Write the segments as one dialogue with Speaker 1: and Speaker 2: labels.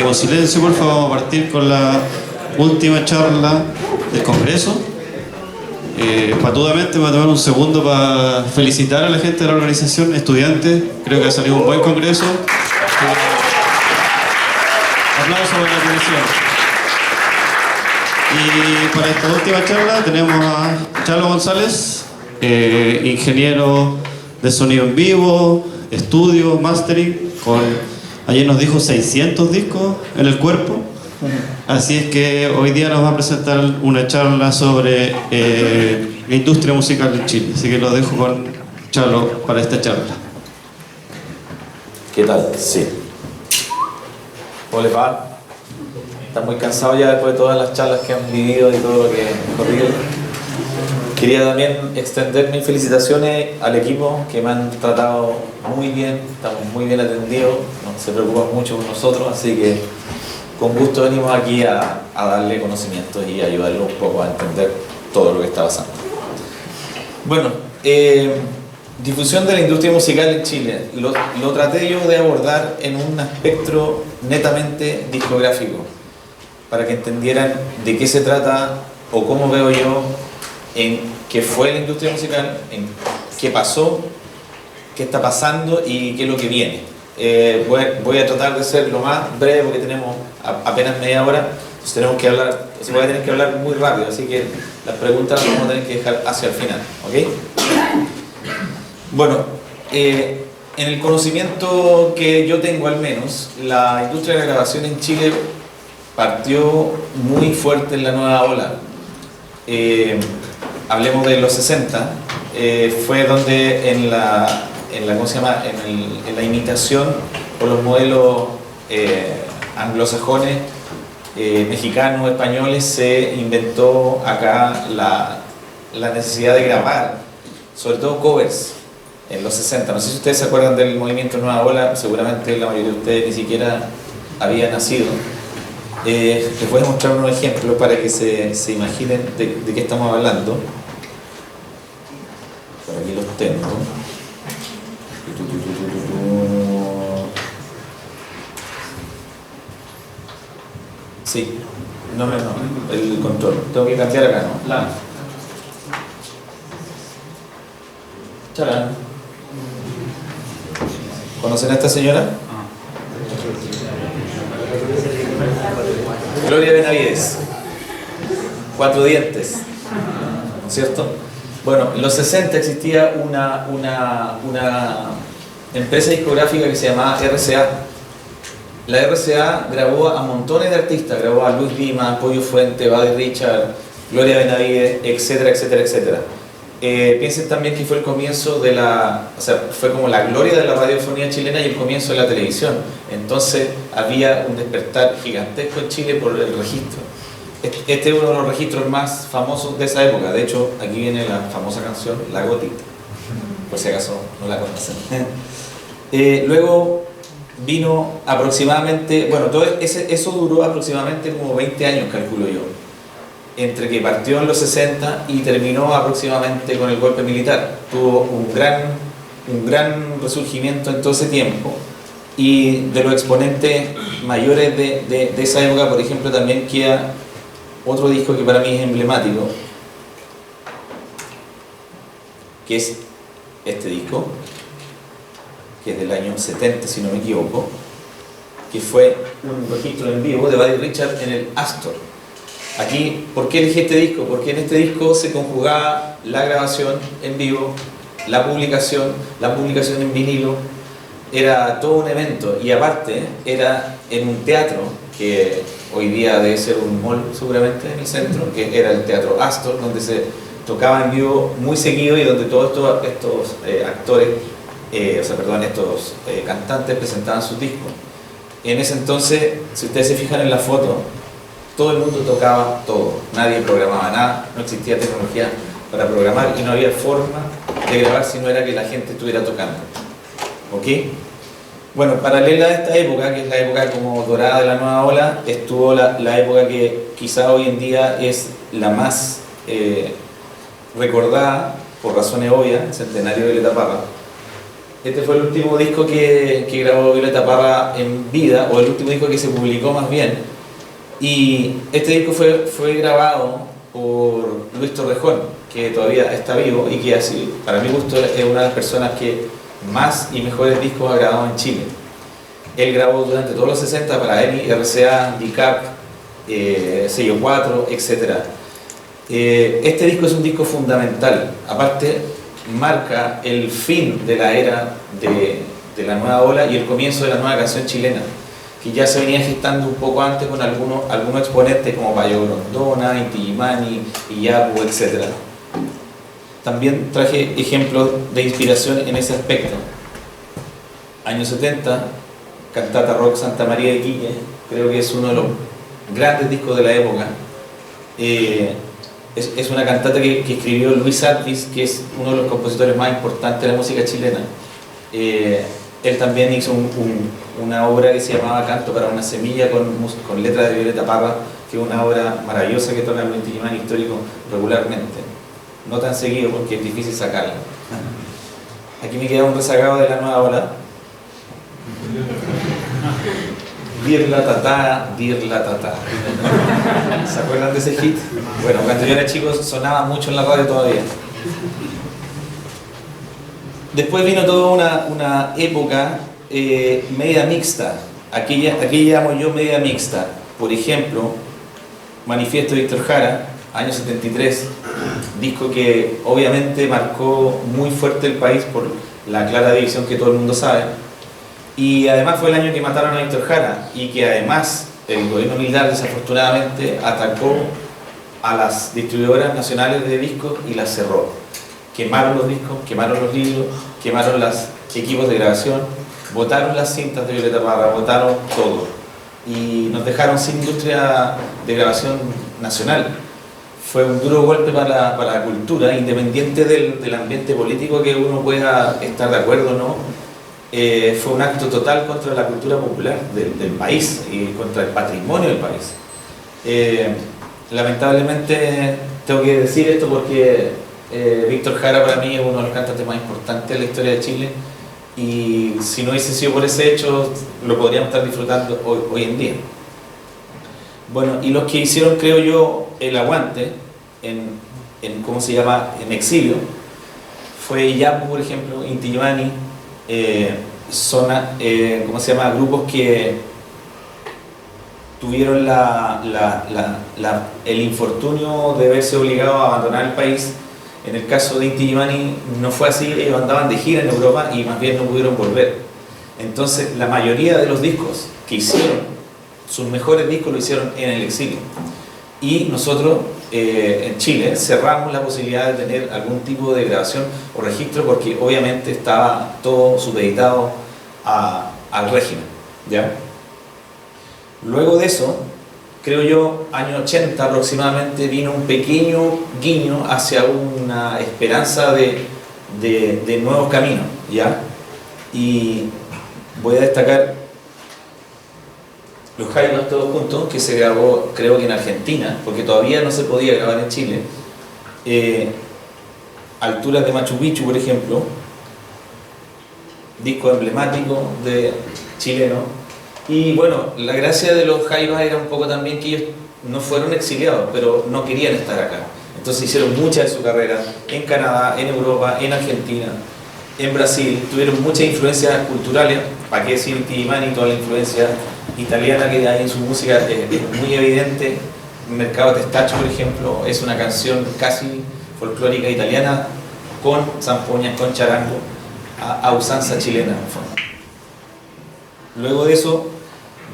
Speaker 1: con silencio, por favor. Vamos a partir con la última charla del Congreso. Patudamente me voy a tomar un segundo para felicitar a la gente de la organización, estudiantes. Creo que ha salido un buen Congreso. Aplausos para la comisión. Y para esta última charla tenemos a Chalo González, ingeniero de sonido en vivo, estudio, mastering, ayer nos dijo 600 discos en el cuerpo. Así es que hoy día nos va a presentar una charla sobre la industria musical en Chile. Así que lo dejo con Chalo para esta charla.
Speaker 2: ¿Qué tal? Sí. ¿Cómo les va? Están muy cansados ya después de todas las charlas que han vivido y todo lo que han corrido. Quería también extender mis felicitaciones al equipo que me han tratado muy bien, estamos muy bien atendidos, se preocupan mucho por nosotros, así que con gusto venimos aquí a darle conocimientos y ayudarlo un poco a entender todo lo que está pasando. Bueno, difusión de la industria musical en Chile. Lo traté yo de abordar en un espectro netamente discográfico, para que entendieran de qué se trata o cómo veo yo en qué fue la industria musical, en qué pasó, qué está pasando y qué es lo que viene. Voy a tratar de ser lo más breve porque tenemos apenas media hora, entonces tenemos que hablar, voy a tener que hablar muy rápido, así que las preguntas las vamos a tener que dejar hacia el final, ¿ok? Bueno, en el conocimiento que yo tengo al menos, la industria de la grabación en Chile partió muy fuerte en la nueva ola. Hablemos de los 60, fue donde en la ¿cómo se llama? En la imitación por los modelos anglosajones, mexicanos, españoles, se inventó acá la necesidad de grabar, sobre todo covers, en los 60. No sé si ustedes se acuerdan del movimiento Nueva Ola, seguramente la mayoría de ustedes ni siquiera había nacido. Les voy a mostrar unos ejemplos para que se imaginen de qué estamos hablando. Por aquí los tengo. Sí, no, el control. Tengo que cambiar acá, ¿no? Charán. ¿Conocen a esta señora? Gloria Benavides, 4 dientes, ¿no es cierto? Bueno, en los 60 existía una empresa discográfica que se llamaba RCA. La RCA grabó a montones de artistas, grabó a Luis Lima, Pollo Fuente, Buddy Richard, Gloria Benavides, etcétera, etcétera, etcétera. Piensen también que fue el comienzo de fue como la gloria de la radiofonía chilena y el comienzo de la televisión. Entonces había un despertar gigantesco en Chile por el registro. Este es uno de los registros más famosos de esa época. De hecho, aquí viene la famosa canción La Gotita, por si acaso no la conocen. Luego vino aproximadamente, bueno, eso duró aproximadamente como 20 años, calculo yo, entre que partió en los 60 y terminó aproximadamente con el golpe militar. Tuvo un gran resurgimiento en todo ese tiempo, y de los exponentes mayores de esa época, por ejemplo, también queda otro disco que para mí es emblemático, que es este disco, que es del año 70 si no me equivoco, que fue un registro en vivo de Buddy Richard en el Astor. Aquí, ¿por qué elegí este disco? Porque en este disco se conjugaba la grabación en vivo, la publicación en vinilo, era todo un evento, y aparte era en un teatro que hoy día debe ser un mall seguramente en el centro, que era el Teatro Astor, donde se tocaba en vivo muy seguido y donde todos estos actores, estos cantantes presentaban sus discos. En ese entonces, si ustedes se fijan en la foto, todo el mundo tocaba todo, nadie programaba nada, no existía tecnología para programar y no había forma de grabar si no era que la gente estuviera tocando. ¿Ok? Bueno, paralela a esta época, que es la época como dorada de la nueva ola, estuvo la época que quizá hoy en día es la más recordada, por razones obvias, el centenario de Violeta Parra, Este fue el último disco que grabó Violeta Parra en vida, o el último disco que se publicó más bien. Y este disco fue grabado por Luis Torrejón, que todavía está vivo y que así, para mi gusto es una de las personas que más y mejores discos ha grabado en Chile. Él grabó durante todos los 60 para EMI, RCA, DICAP, Sello 4, etc. Este disco es un disco fundamental, aparte marca el fin de la era de la nueva ola y el comienzo de la nueva canción chilena, que ya se venía gestando un poco antes con algunos exponentes como Payo Grondona, Inti Illimani, Iyapu, etc. También traje ejemplos de inspiración en ese aspecto. Años 70, cantata rock Santa María de Quille, creo que es uno de los grandes discos de la época. Es una cantata que escribió Luis Alvis, que es uno de los compositores más importantes de la música chilena. Él también hizo una obra que se llamaba Canto para una semilla con letras de Violeta Parra, que es una obra maravillosa que toca el Inti Illimani histórico regularmente. No tan seguido porque es difícil sacarla. Aquí me queda un rezagado de la nueva ola. Dirla tatá, dirla tatá. ¿Se acuerdan de ese hit? Bueno, cuando yo era chico sonaba mucho en la radio todavía. Después vino toda una época media mixta. Aquí llamo yo media mixta. Por ejemplo, Manifiesto de Víctor Jara, año 73, disco que obviamente marcó muy fuerte el país por la clara división que todo el mundo sabe. Y además fue el año que mataron a Víctor Jara y que además el gobierno militar desafortunadamente atacó a las distribuidoras nacionales de discos y las cerró. Quemaron los discos, quemaron los libros, quemaron los equipos de grabación, botaron las cintas de Violeta Parra, botaron todo. Y nos dejaron sin industria de grabación nacional. Fue un duro golpe para la cultura, independiente del ambiente político que uno pueda estar de acuerdo o no. Fue un acto total contra la cultura popular del país y contra el patrimonio del país. Lamentablemente tengo que decir esto porque Víctor Jara para mí es uno de los cantantes más importantes de la historia de Chile y si no hubiese sido por ese hecho lo podríamos estar disfrutando hoy en día. Bueno, y los que hicieron, creo yo, el aguante ¿cómo se llama?, en exilio fue Iyapu, por ejemplo, Inti Illimani, ¿cómo se llama?, grupos que tuvieron el infortunio de verse obligados a abandonar el país. En el caso de Inti Illimani no fue así, ellos andaban de gira en Europa y más bien no pudieron volver. Entonces la mayoría de los discos que hicieron, sus mejores discos lo hicieron en el exilio. Y nosotros en Chile cerramos la posibilidad de tener algún tipo de grabación o registro porque obviamente estaba todo supeditado al régimen, ¿ya? Luego de eso, creo yo, año 80 aproximadamente, vino un pequeño guiño hacia una esperanza de nuevos caminos, ¿ya? Y voy a destacar Los Jaivas Todos Juntos, que se grabó creo que en Argentina, porque todavía no se podía grabar en Chile. Alturas de Machu Picchu, por ejemplo, disco emblemático de chileno. Y bueno, la gracia de los Jaivas era un poco también que ellos no fueron exiliados, pero no querían estar acá. Entonces hicieron mucha de su carrera en Canadá, en Europa, en Argentina, en Brasil. Tuvieron muchas influencias culturales, para qué decir Inti Illimani, toda la influencia italiana que hay en su música es muy evidente. Mercado Testacho, por ejemplo, es una canción casi folclórica italiana con zampoñas, con charango, a usanza chilena en el fondo. Luego de eso,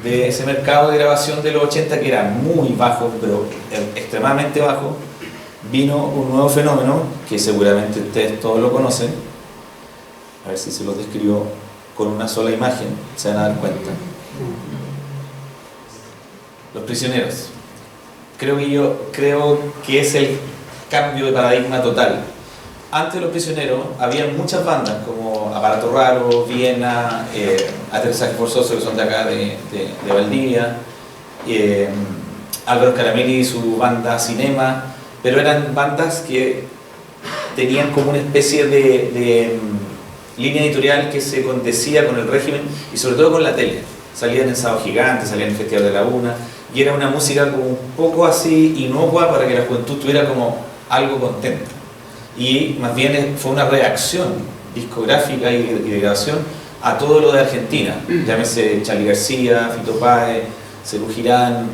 Speaker 2: de ese mercado de grabación de los 80 que era muy bajo, pero extremadamente bajo, vino un nuevo fenómeno que seguramente ustedes todos lo conocen. A ver si se los describo con una sola imagen, se van a dar cuenta. Los Prisioneros. Creo que es el cambio de paradigma total. Antes de Los Prisioneros había muchas bandas como Aparato Raro, Viena, Aterrizaje Forzoso, que son de acá de Valdivia, Álvaro Scaramelli y su banda Cinema, pero eran bandas que tenían como una especie de línea editorial que se condecía con el régimen y sobre todo con la tele. Salían en Sábado Gigante, salían en el Festival de la Una, y era una música como un poco así inocua para que la juventud tuviera como algo contenta. Y más bien fue una reacción discográfica y de grabación a todo lo de Argentina. Llámese Charly García, Fito Páez, Serú Girán,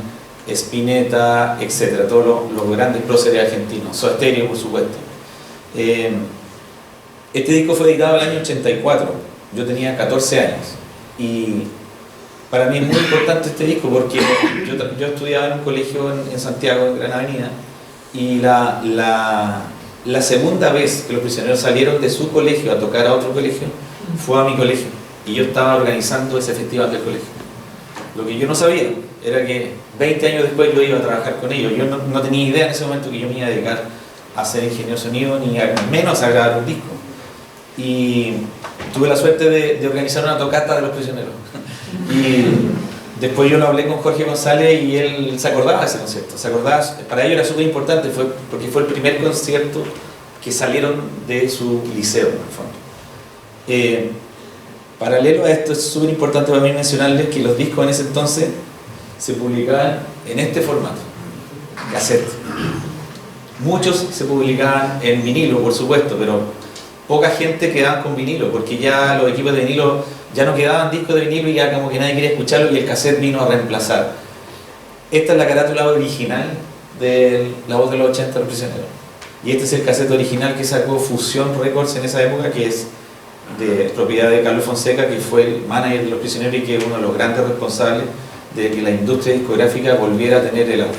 Speaker 2: Spinetta, etc. Todos los grandes próceres argentinos. Soda Stereo, por supuesto. Este disco fue editado en el año 84. Yo tenía 14 años. Y para mí es muy importante este disco porque yo estudiaba en un colegio en Santiago, en Gran Avenida, y la segunda vez que los prisioneros salieron de su colegio a tocar a otro colegio fue a mi colegio, y yo estaba organizando ese festival del colegio. Lo que yo no sabía era que 20 años después yo iba a trabajar con ellos. Yo no tenía idea en ese momento que yo me iba a dedicar a ser ingeniero de sonido, ni menos a grabar un disco. Y tuve la suerte de organizar una tocata de los prisioneros. Y después yo lo hablé con Jorge González y él se acordaba de ese concierto. Se acordaba, para ellos era súper importante porque fue el primer concierto que salieron de su liceo, en el fondo. Paralelo a esto, es súper importante para mí mencionarles que los discos en ese entonces se publicaban en este formato, cassette. Muchos se publicaban en vinilo, por supuesto, pero poca gente quedaba con vinilo, porque ya los equipos de vinilo ya no quedaban discos de vinilo y ya como que nadie quería escucharlo, y el cassette vino a reemplazar. Esta es la carátula original de La Voz de los 80 del Prisionero. Y este es el cassette original que sacó Fusion Records en esa época, que es de propiedad de Carlos Fonseca, que fue el manager de los prisioneros y que es uno de los grandes responsables de que la industria discográfica volviera a tener el auge.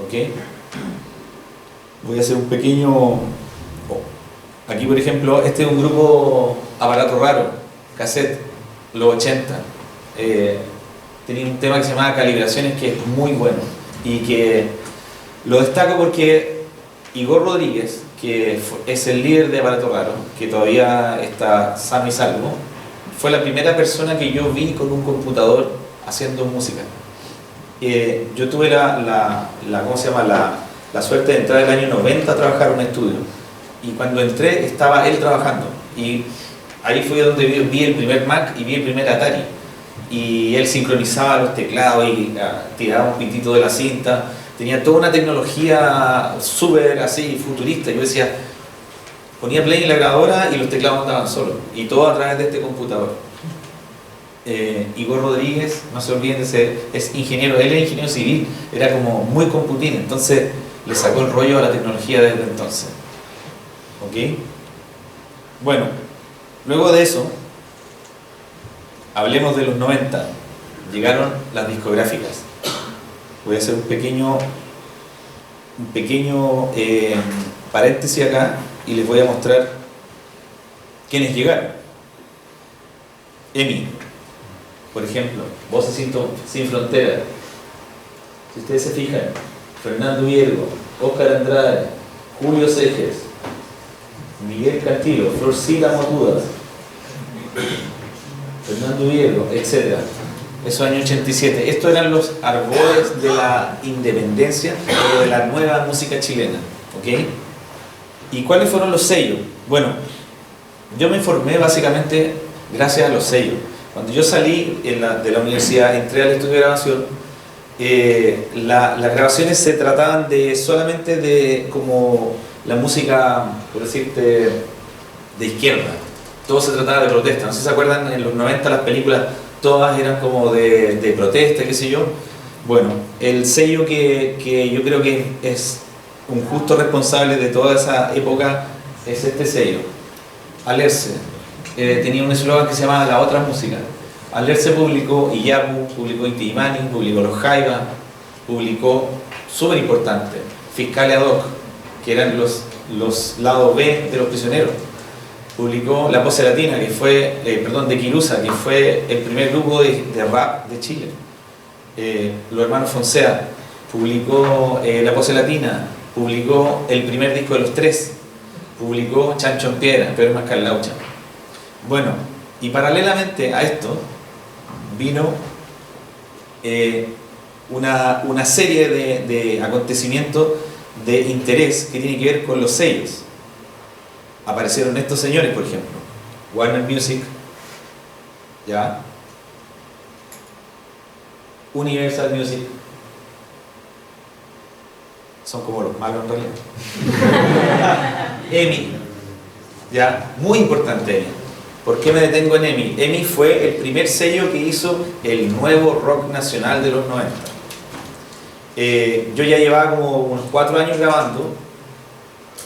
Speaker 2: ¿Ok? Voy a hacer un pequeño... Aquí, por ejemplo, este es un grupo Aparato Raro, cassette, los 80. Tenía un tema que se llamaba Calibraciones, que es muy bueno, y que lo destaco porque Igor Rodríguez, que es el líder de Aparato Raro, que todavía está sano y salvo, fue la primera persona que yo vi con un computador haciendo música. Yo tuve ¿cómo se llama? La suerte de entrar el año 90 a trabajar en un estudio, y cuando entré estaba él trabajando, y ahí fue donde vi el primer Mac y vi el primer Atari, y él sincronizaba los teclados y tiraba un pitito de la cinta. Tenía toda una tecnología súper así futurista. Yo decía, ponía play en la grabadora y los teclados andaban solos, y todo a través de este computador. Igor Rodríguez, no se olviden de ser, es ingeniero, él es ingeniero civil, era como muy computín, entonces le sacó el rollo a la tecnología desde entonces. ¿Ok? Bueno, luego de eso, hablemos de los 90. Llegaron las discográficas. Voy a hacer un pequeño paréntesis acá y les voy a mostrar quiénes llegaron. EMI, por ejemplo, Voces Sin Fronteras. Si ustedes se fijan, Fernando Hiergo, Óscar Andrade, Julio Cejes, Miguel Castillo, Florcita Motuda, Fernando Hiergo, etc. Eso año 87. Estos eran los arbores de la independencia o de la nueva música chilena. ¿Ok? ¿Y cuáles fueron los sellos? Bueno, yo me informé básicamente gracias a los sellos. Cuando yo salí de la universidad, entré al estudio de grabación, las grabaciones se trataban solamente de como la música, por decirte, de izquierda. Todo se trataba de protesta. No sé si se acuerdan, en los 90 las películas todas eran como de protesta, qué sé yo. Bueno, el sello que yo creo que es un justo responsable de toda esa época es este sello, Alerce. Tenía un eslogan que se llamaba La Otra Música. Alerce publicó Iyapu, publicó Inti Illimani, publicó Los Jaivas, publicó, súper importante, Fiscal Ad Hoc, que eran los lados B de los prisioneros. Publicó La Pose Latina, que fue, de Quirusa, que fue el primer grupo de rap de Chile. Los hermanos Fonsea. Publicó La Pose Latina, publicó el primer disco de Los Tres, publicó Chancho en Piedra, Pedro Mascarlaucha. Bueno, y paralelamente a esto vino una serie de acontecimientos de interés que tiene que ver con los sellos. Aparecieron estos señores, por ejemplo, Warner Music, ¿ya? Universal Music, son como los malos en realidad. EMI, ¿ya? Muy importante EMI. ¿Por qué me detengo en EMI? EMI fue el primer sello que hizo el nuevo rock nacional de los 90. Yo ya llevaba como unos 4 años grabando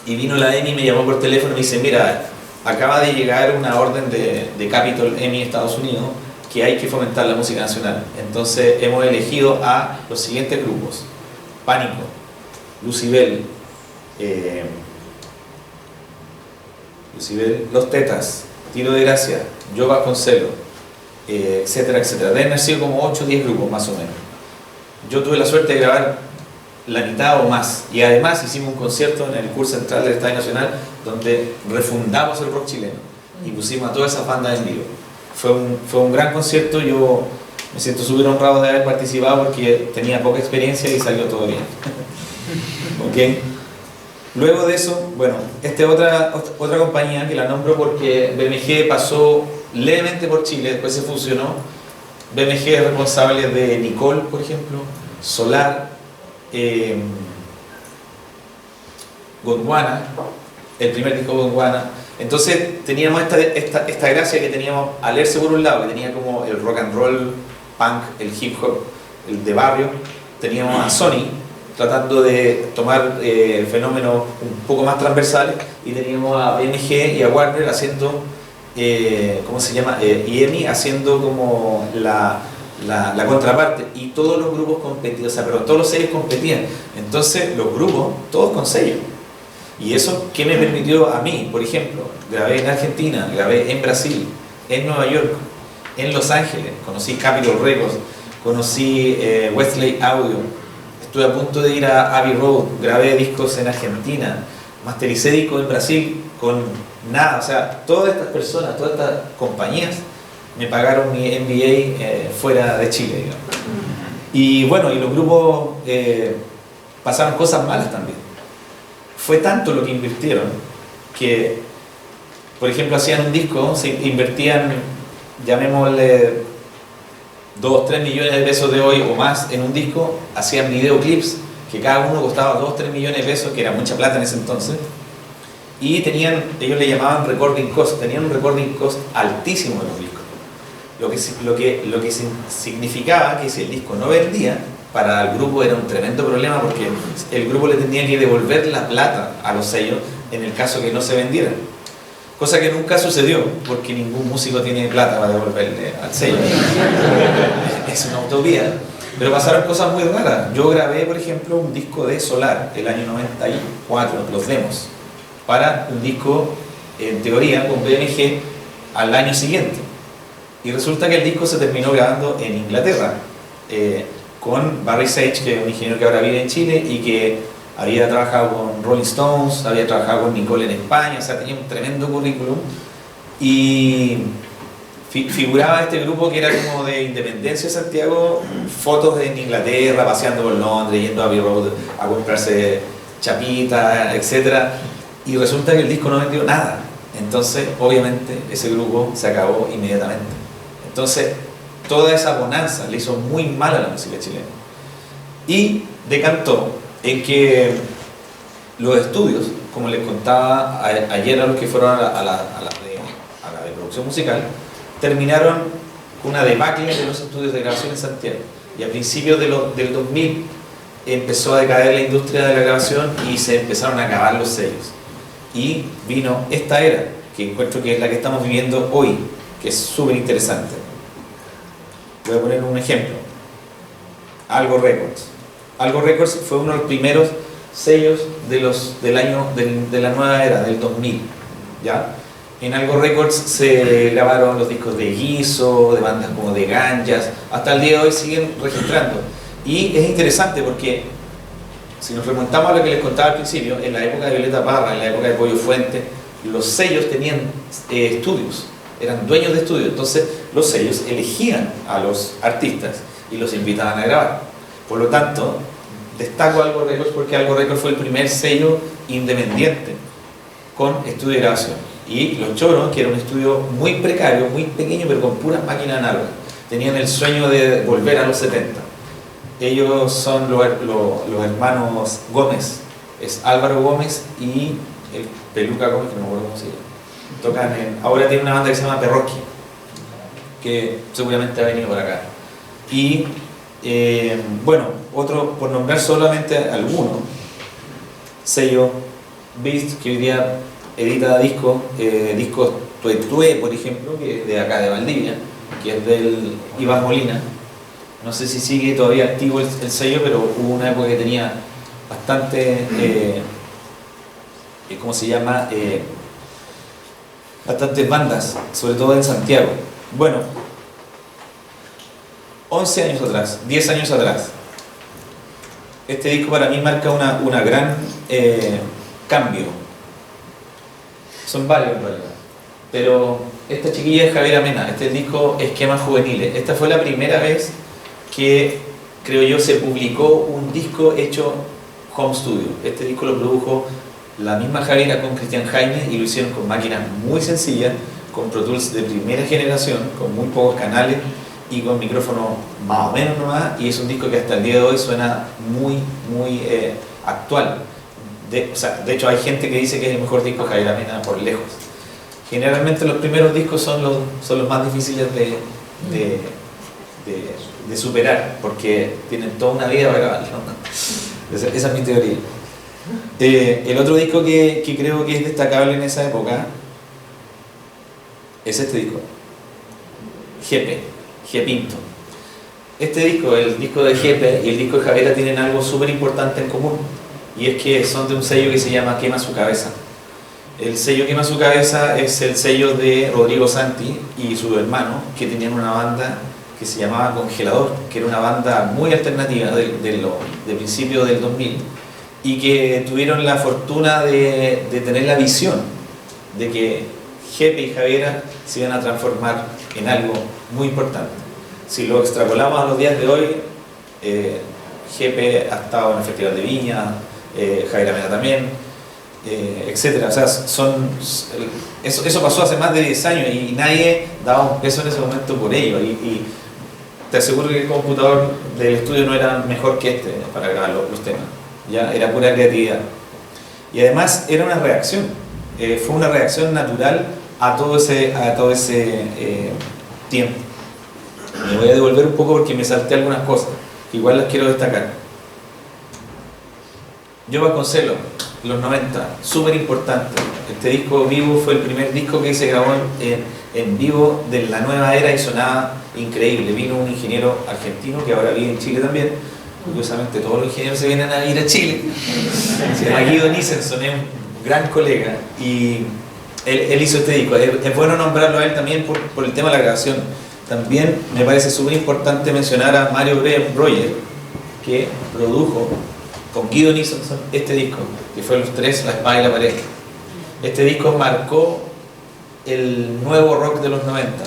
Speaker 2: y vino la EMI y me llamó por teléfono y me dice, mira, acaba de llegar una orden de Capitol EMI Estados Unidos que hay que fomentar la música nacional. Entonces hemos elegido a los siguientes grupos: Pánico, Lucibel, Los Tetas, Tiro de Gracia, Yo Vasconcelos, etcétera, etcétera. Deben haber sido como 8 o 10 grupos más o menos. Yo tuve la suerte de grabar la mitad o más, y además hicimos un concierto en el curso central del Estadio Nacional donde refundamos el rock chileno y pusimos a todas esas bandas en vivo. Fue un gran concierto. Yo me siento súper honrado de haber participado porque tenía poca experiencia y salió todo bien. ¿Okay? Luego de eso, bueno, esta es otra compañía que la nombro porque BMG pasó levemente por Chile, después se fusionó. BMG es responsable de Nicole, por ejemplo, Solar, Gondwana, el primer disco de Gondwana. Entonces teníamos esta gracia que teníamos Alerce por un lado, que tenía como el rock and roll, punk, el hip hop, el de barrio. Teníamos a Sony tratando de tomar fenómenos un poco más transversales, y teníamos a BMG y a Warner haciendo, ¿cómo se llama? Y EMI haciendo como la contraparte, y todos los grupos competían, o sea, pero todos los sellos competían. Entonces los grupos, todos con sellos. Y eso, ¿qué me permitió a mí? Por ejemplo, grabé en Argentina, grabé en Brasil, en Nueva York, en Los Ángeles, conocí Capitol Records, conocí Westlake Audio, estuve a punto de ir a Abbey Road, grabé discos en Argentina, mastericé discos en Brasil con nada. O sea, todas estas personas, todas estas compañías me pagaron mi MBA fuera de Chile, digamos. Y bueno, y los grupos pasaron cosas malas también. Fue tanto lo que invirtieron que, por ejemplo, hacían un disco, se invertían, llamémosle 2 o 3 millones de pesos de hoy o más en un disco, hacían videoclips que cada uno costaba 2 o 3 millones de pesos, que era mucha plata en ese entonces, y ellos le llamaban recording cost, tenían un recording cost altísimo en los discos, lo que significaba que si el disco no vendía, para el grupo era un tremendo problema, porque el grupo le tenía que devolver la plata a los sellos en el caso que no se vendieran. Cosa que nunca sucedió, porque ningún músico tiene plata para devolverle al sello. Es una utopía. Pero pasaron cosas muy raras. Yo grabé, por ejemplo, un disco de Solar, el año 94, los demos, para un disco, en teoría, con BMG al año siguiente. Y resulta que el disco se terminó grabando en Inglaterra, con Barry Sage, que es un ingeniero que ahora vive en Chile y que había trabajado con Rolling Stones, había trabajado con Nicole en España, o sea, tenía un tremendo currículum. Y figuraba este grupo que era como de Independencia de Santiago, fotos en Inglaterra, paseando por Londres, yendo a Abbey Road a comprarse chapitas, etc. Y resulta que el disco no vendió nada. Entonces, obviamente, ese grupo se acabó inmediatamente. Entonces, toda esa bonanza le hizo muy mal a la música chilena. Y decantó en que los estudios, como les contaba ayer a los que fueron a la de producción musical, terminaron con una debacle de los estudios de grabación en Santiago. Y a principios del 2000 empezó a decaer la industria de la grabación y se empezaron a acabar los sellos. Y vino esta era, que encuentro que es la que estamos viviendo hoy, que es súper interesante. Voy a poner un ejemplo. Algo Records. Algo Records fue uno de los primeros sellos de la nueva era, del 2000. ¿Ya? En Algo Records se grabaron los discos de Guiso, de bandas como de Ganjas, hasta el día de hoy siguen registrando. Y es interesante porque, si nos remontamos a lo que les contaba al principio, en la época de Violeta Parra, en la época de Pollo Fuente, los sellos tenían estudios, eran dueños de estudios. Entonces los sellos elegían a los artistas y los invitaban a grabar. Por lo tanto, destaco Algo Records porque Algo Records fue el primer sello independiente con estudio de grabación. Y Los Choros, que era un estudio muy precario, muy pequeño, pero con puras máquinas análogas, tenían el sueño de volver a los 70. Ellos son los hermanos Gómez, es Álvaro Gómez y el Peluca Gómez, que no me acuerdo cómo se llama. Ahora tiene una banda que se llama Perroqui, que seguramente ha venido por acá. Y bueno, otro, por nombrar solamente algunos, sello Beast, que hoy día edita discos Tuetue, por ejemplo, que es de acá de Valdivia, que es del Iván Molina. No sé si sigue todavía activo el sello, pero hubo una época que tenía bastante, ¿cómo se llama? Bastantes bandas, sobre todo en Santiago. Bueno, 11 años atrás, 10 años atrás, este disco para mí marca una gran cambio. Son varios en realidad, pero esta chiquilla es Javiera Mena. Este disco Esquemas Juveniles. Esta fue la primera vez que, creo yo, se publicó un disco hecho home studio. Este disco lo produjo la misma Javiera con Cristian Jaime y lo hicieron con máquinas muy sencillas, con Pro Tools de primera generación, con muy pocos canales y con micrófono más o menos nomás, y es un disco que hasta el día de hoy suena muy actual. De hecho hay gente que dice que es el mejor disco de Javiera Mena por lejos. Generalmente los primeros discos son los más difíciles de superar, porque tienen toda una vida para grabarlo, ¿no? Esa es mi teoría. El otro disco que creo que es destacable en esa época es este disco, G Pinto. Este disco, el disco de Jepe y el disco de Javiera, tienen algo súper importante en común, y es que son de un sello que se llama Quema Su Cabeza. El sello Quema Su Cabeza es el sello de Rodrigo Santi y su hermano, que tenían una banda que se llamaba Congelador, que era una banda muy alternativa de principios del 2000, y que tuvieron la fortuna de tener la visión de que Jepe y Javiera se iban a transformar en algo muy importante. Si lo extrapolamos a los días de hoy, Jepe ha estado en el Festival de Viña, Javiera Mena también, etc. O sea, eso pasó hace más de 10 años y nadie daba un peso en ese momento por ello. Y te aseguro que el computador del estudio no era mejor que este para grabar los temas. Ya era pura creatividad. Y además era una reacción, fue una reacción natural a todo ese tiempo. Me voy a devolver un poco porque me salté algunas cosas, que igual las quiero destacar. Yo Vasconcelos, los 90, súper importante. Este disco vivo fue el primer disco que se grabó en vivo de la nueva era y sonaba increíble. Vino un ingeniero argentino que ahora vive en Chile también. Curiosamente todos los ingenieros se vienen a ir a Chile. Se llama Guido Nissenson, es un gran colega y él hizo este disco. Es bueno nombrarlo a él también por el tema de la grabación. También me parece súper importante mencionar a Mario Breuer, que produjo con Guido Nissenson este disco, que fue Los Tres, La Espada y la Pared. Este disco marcó el nuevo rock de los 90.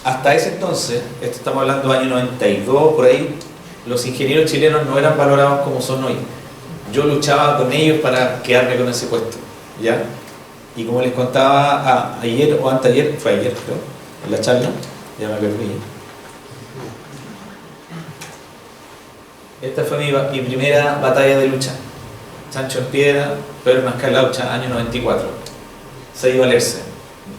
Speaker 2: Hasta ese entonces, estamos hablando del año 92, por ahí, los ingenieros chilenos no eran valorados como son hoy. Yo luchaba con ellos para quedarme con ese puesto, ¿ya? Y como les contaba ayer o anteayer, fue ayer creo, en la charla, ya me perdí. Esta fue mi primera batalla de lucha. Sancho en Piedra, Pedro Mascalaucha, año 94. Se iba a leerse.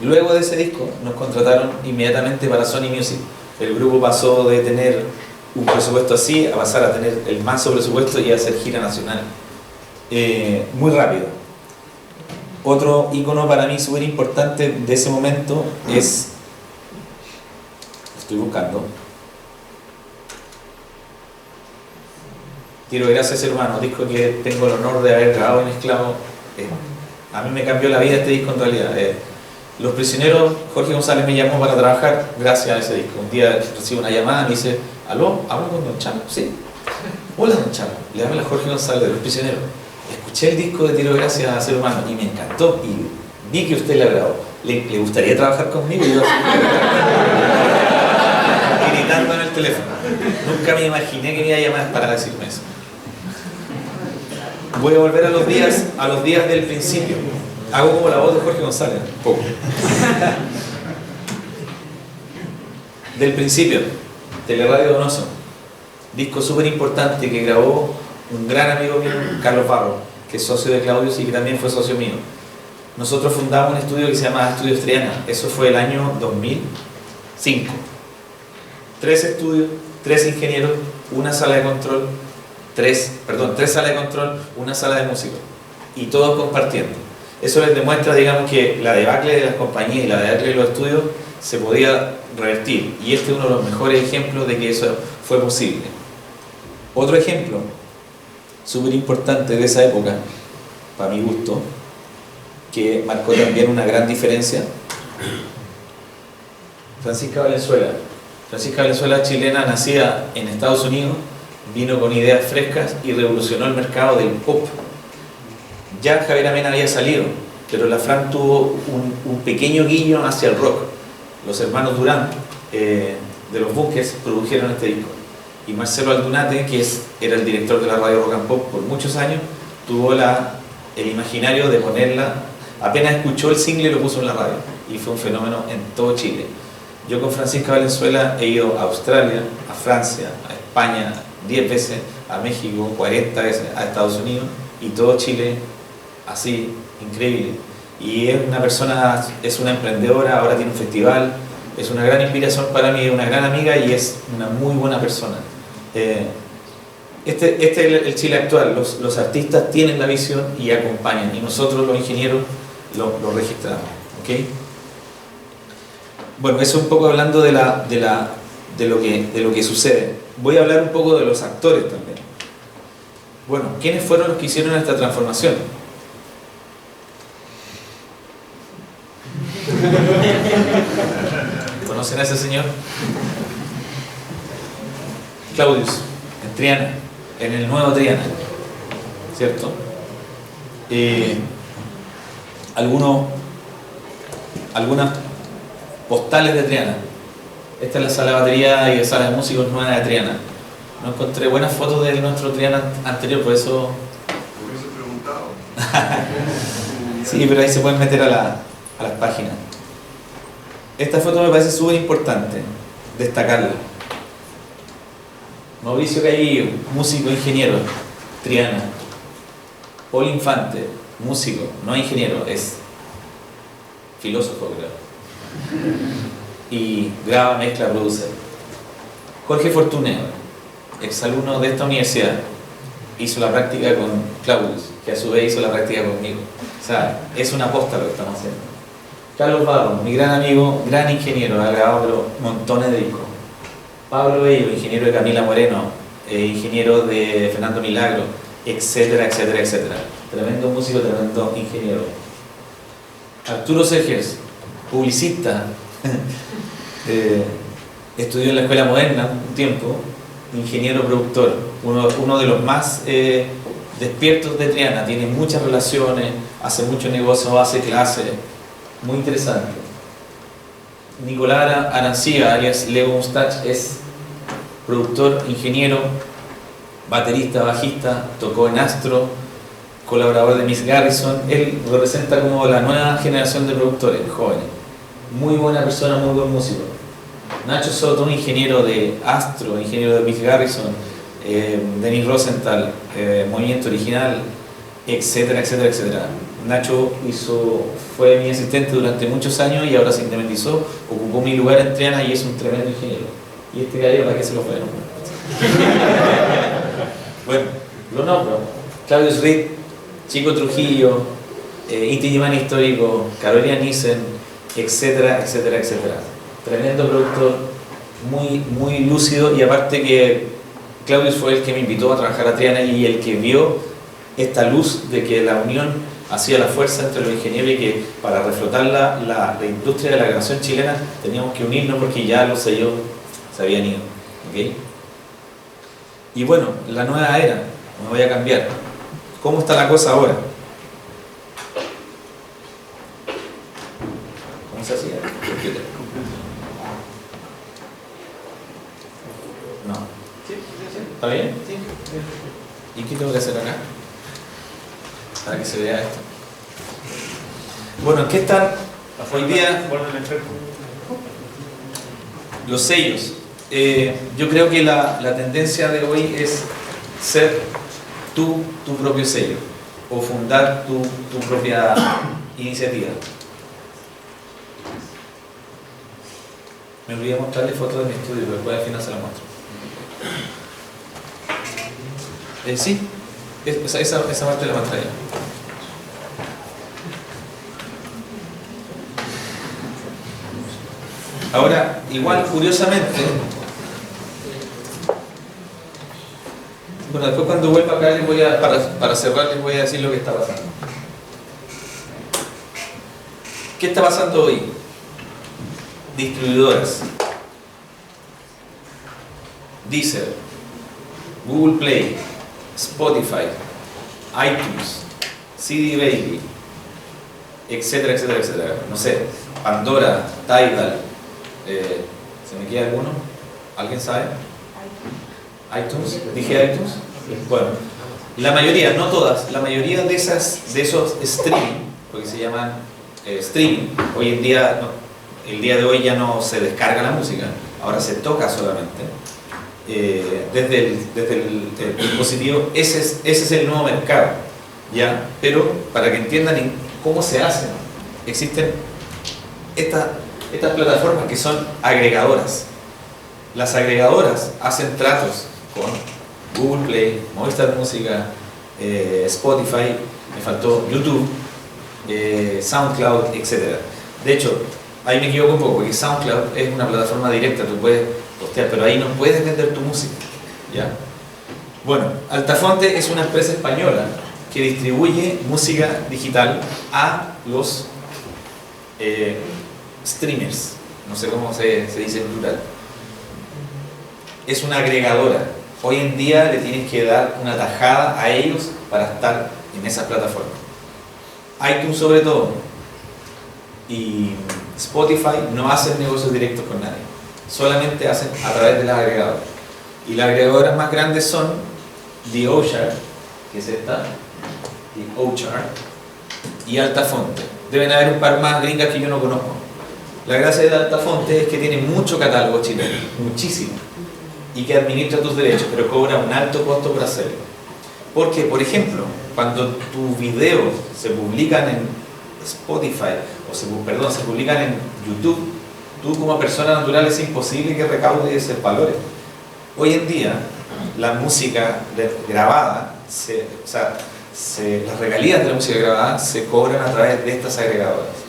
Speaker 2: Luego de ese disco nos contrataron inmediatamente para Sony Music. El grupo pasó de tener un presupuesto así a pasar a tener el manso presupuesto y a hacer gira nacional. Muy rápido. Otro icono para mí súper importante de ese momento es... Estoy buscando. Tiro Gracias Hermano, disco que tengo el honor de haber grabado y mezclado. A mí me cambió la vida este disco en realidad. Los Prisioneros, Jorge González me llamó para trabajar gracias a ese disco. Un día recibo una llamada, me dice: ¿aló? ¿Hablo con Don Chalo? Sí. Hola Don Chalo, le habla a Jorge González de Los Prisioneros. Escuché el disco de Tiro Gracias a Ser Humano y me encantó y vi que usted la grabó. ¿Le gustaría trabajar conmigo? Y yo gritando en el teléfono. Nunca me imaginé que me iba a llamar para decirme eso. Voy a volver a los días del principio. Hago como la voz de Jorge González, un poco. Del principio, Teleradio Donoso, disco súper importante que grabó un gran amigo mío, Carlos Barro, que es socio de Claudius y que también fue socio mío. Nosotros fundamos un estudio que se llama Estudios Triana, eso fue el año 2005. 3 estudios, 3 ingenieros, una sala de control, 3 salas de control, una sala de músicos, y todos compartiendo. Eso les demuestra, digamos, que la debacle de las compañías y la debacle de los estudios se podía revertir, y este es uno de los mejores ejemplos de que eso fue posible. Otro ejemplo súper importante de esa época, para mi gusto, que marcó también una gran diferencia, Francisca Valenzuela. Francisca Valenzuela, chilena, nacida en Estados Unidos, vino con ideas frescas y revolucionó el mercado del pop. Ya Javier Amena había salido, pero la Fran tuvo un pequeño guiño hacia el rock. Los hermanos Durán, de los Bunkers, produjeron este disco. Y Marcelo Aldunate, que era el director de la radio Rock and Pop por muchos años, tuvo el imaginario de ponerla, apenas escuchó el single lo puso en la radio. Y fue un fenómeno en todo Chile. Yo con Francisca Valenzuela he ido a Australia, a Francia, a España 10 veces, a México 40 veces, a Estados Unidos, y todo Chile así, increíble. Y es una persona, es una emprendedora, ahora tiene un festival, es una gran inspiración para mí, es una gran amiga y es una muy buena persona. Este es el Chile actual, los artistas tienen la visión y acompañan, y nosotros los ingenieros lo registramos. ¿Okay? Bueno, eso un poco hablando de lo que sucede. Voy a hablar un poco de los actores también. Bueno, ¿quiénes fueron los que hicieron esta transformación? ¿Conocen a ese señor? Claudius, en Triana, en el nuevo Triana, ¿cierto? Algunas postales de Triana. Esta es la sala de batería y la sala de músicos nueva de Triana. No encontré buenas fotos de nuestro Triana anterior, por eso...
Speaker 3: Me hubiese preguntado.
Speaker 2: Sí, pero ahí se pueden meter a las páginas. Esta foto me parece súper importante destacarla. Mauricio Caillo, músico, ingeniero, Triana. Paul Infante, músico, no ingeniero, es filósofo, creo. Y graba, mezcla, produce. Jorge Fortuneo, exalumno de esta universidad, hizo la práctica con Claudius, que a su vez hizo la práctica conmigo. O sea, es una aposta lo que estamos haciendo. Carlos Barro, mi gran amigo, gran ingeniero, ha grabado pero montones de discos. Pablo Bello, ingeniero de Camila Moreno, ingeniero de Fernando Milagro, etcétera, etcétera, etcétera. Tremendo músico, tremendo ingeniero. Arturo Segers, publicista, estudió en la Escuela Moderna un tiempo, ingeniero productor, uno de los más despiertos de Triana, tiene muchas relaciones, hace muchos negocios, hace clases, muy interesante. Nicolás Arancía, alias Leo Mustach, es productor, ingeniero, baterista, bajista, tocó en Astro, colaborador de Miss Garrison. Él representa como la nueva generación de productores jóvenes. Muy buena persona, muy buen músico. Nacho Soto, un ingeniero de Astro, ingeniero de Miss Garrison, Denis Rosenthal, Movimiento Original, etcétera, etcétera, etcétera. Nacho fue mi asistente durante muchos años y ahora se independizó, ocupó mi lugar en Triana y es un tremendo ingeniero. Y este gallo, ¿para qué se lo fue? Bueno, lo nombro. Claudius Reed, Chico Trujillo, Inti Gimani Histórico, Carolina Nissen, etcétera, etcétera, etcétera. Tremendo productor, muy, muy lúcido, y aparte que Claudius fue el que me invitó a trabajar a Triana y el que vio esta luz de que la unión hacía la fuerza entre los ingenieros y que para reflotar la industria de la grabación chilena teníamos que unirnos porque ya los sellos se habían ido. ¿Okay? Y bueno, la nueva era, me voy a cambiar. ¿Cómo está la cosa ahora? ¿Cómo se hacía? No. ¿Está bien? ¿Y qué tengo que hacer acá? Para que se vea esto. Bueno, ¿en qué están hoy día los sellos? Yo creo que la tendencia de hoy es ser tu propio sello o fundar tu propia iniciativa. Me olvidé mostrarle fotos de mi estudio, pero después al final se la muestro. Sí, esa parte de la pantalla. Ahora, igual, curiosamente, bueno, después cuando vuelva acá les voy a, para cerrar les voy a decir lo que está pasando. ¿Qué está pasando hoy? Distribuidoras, Deezer, Google Play, Spotify, iTunes, CD Baby, etcétera, etcétera, etcétera. No sé, Pandora, Tidal, ¿se me queda alguno? ¿Alguien sabe? iTunes, dije iTunes. Bueno, la mayoría, no todas, la mayoría de esos streaming, porque se llaman streaming, hoy en día, el día de hoy ya no se descarga la música, ahora se toca solamente. Desde el dispositivo, ese es el nuevo mercado, ¿ya? Pero para que entiendan cómo se hacen, existen estas plataformas que son agregadoras. Las agregadoras hacen tratos con Google Play, Movistar Música, Spotify, me faltó YouTube, SoundCloud, etc. De hecho, ahí me equivoco un poco, porque SoundCloud es una plataforma directa, tú puedes postear, pero ahí no puedes vender tu música, ¿ya? Bueno, Altafonte es una empresa española que distribuye música digital a los streamers, no sé cómo se dice en plural. Es una agregadora. Hoy en día le tienes que dar una tajada a ellos para estar en esas plataformas. iTunes sobre todo y Spotify no hacen negocios directos con nadie, solamente hacen a través de las agregadoras. Y las agregadoras más grandes son The Ochart, que es esta, The Ochart, y Altafonte. Deben haber un par más gringas que yo no conozco. La gracia de Altafonte es que tiene mucho catálogo chileno, muchísimo, y que administra tus derechos, pero cobra un alto costo por hacerlo. Porque, por ejemplo, cuando tus videos se publican en Spotify, o se publican en YouTube, tú como persona natural es imposible que recaudes esos valores. Hoy en día, la música grabada, las regalías de la música grabada se cobran a través de estas agregadoras.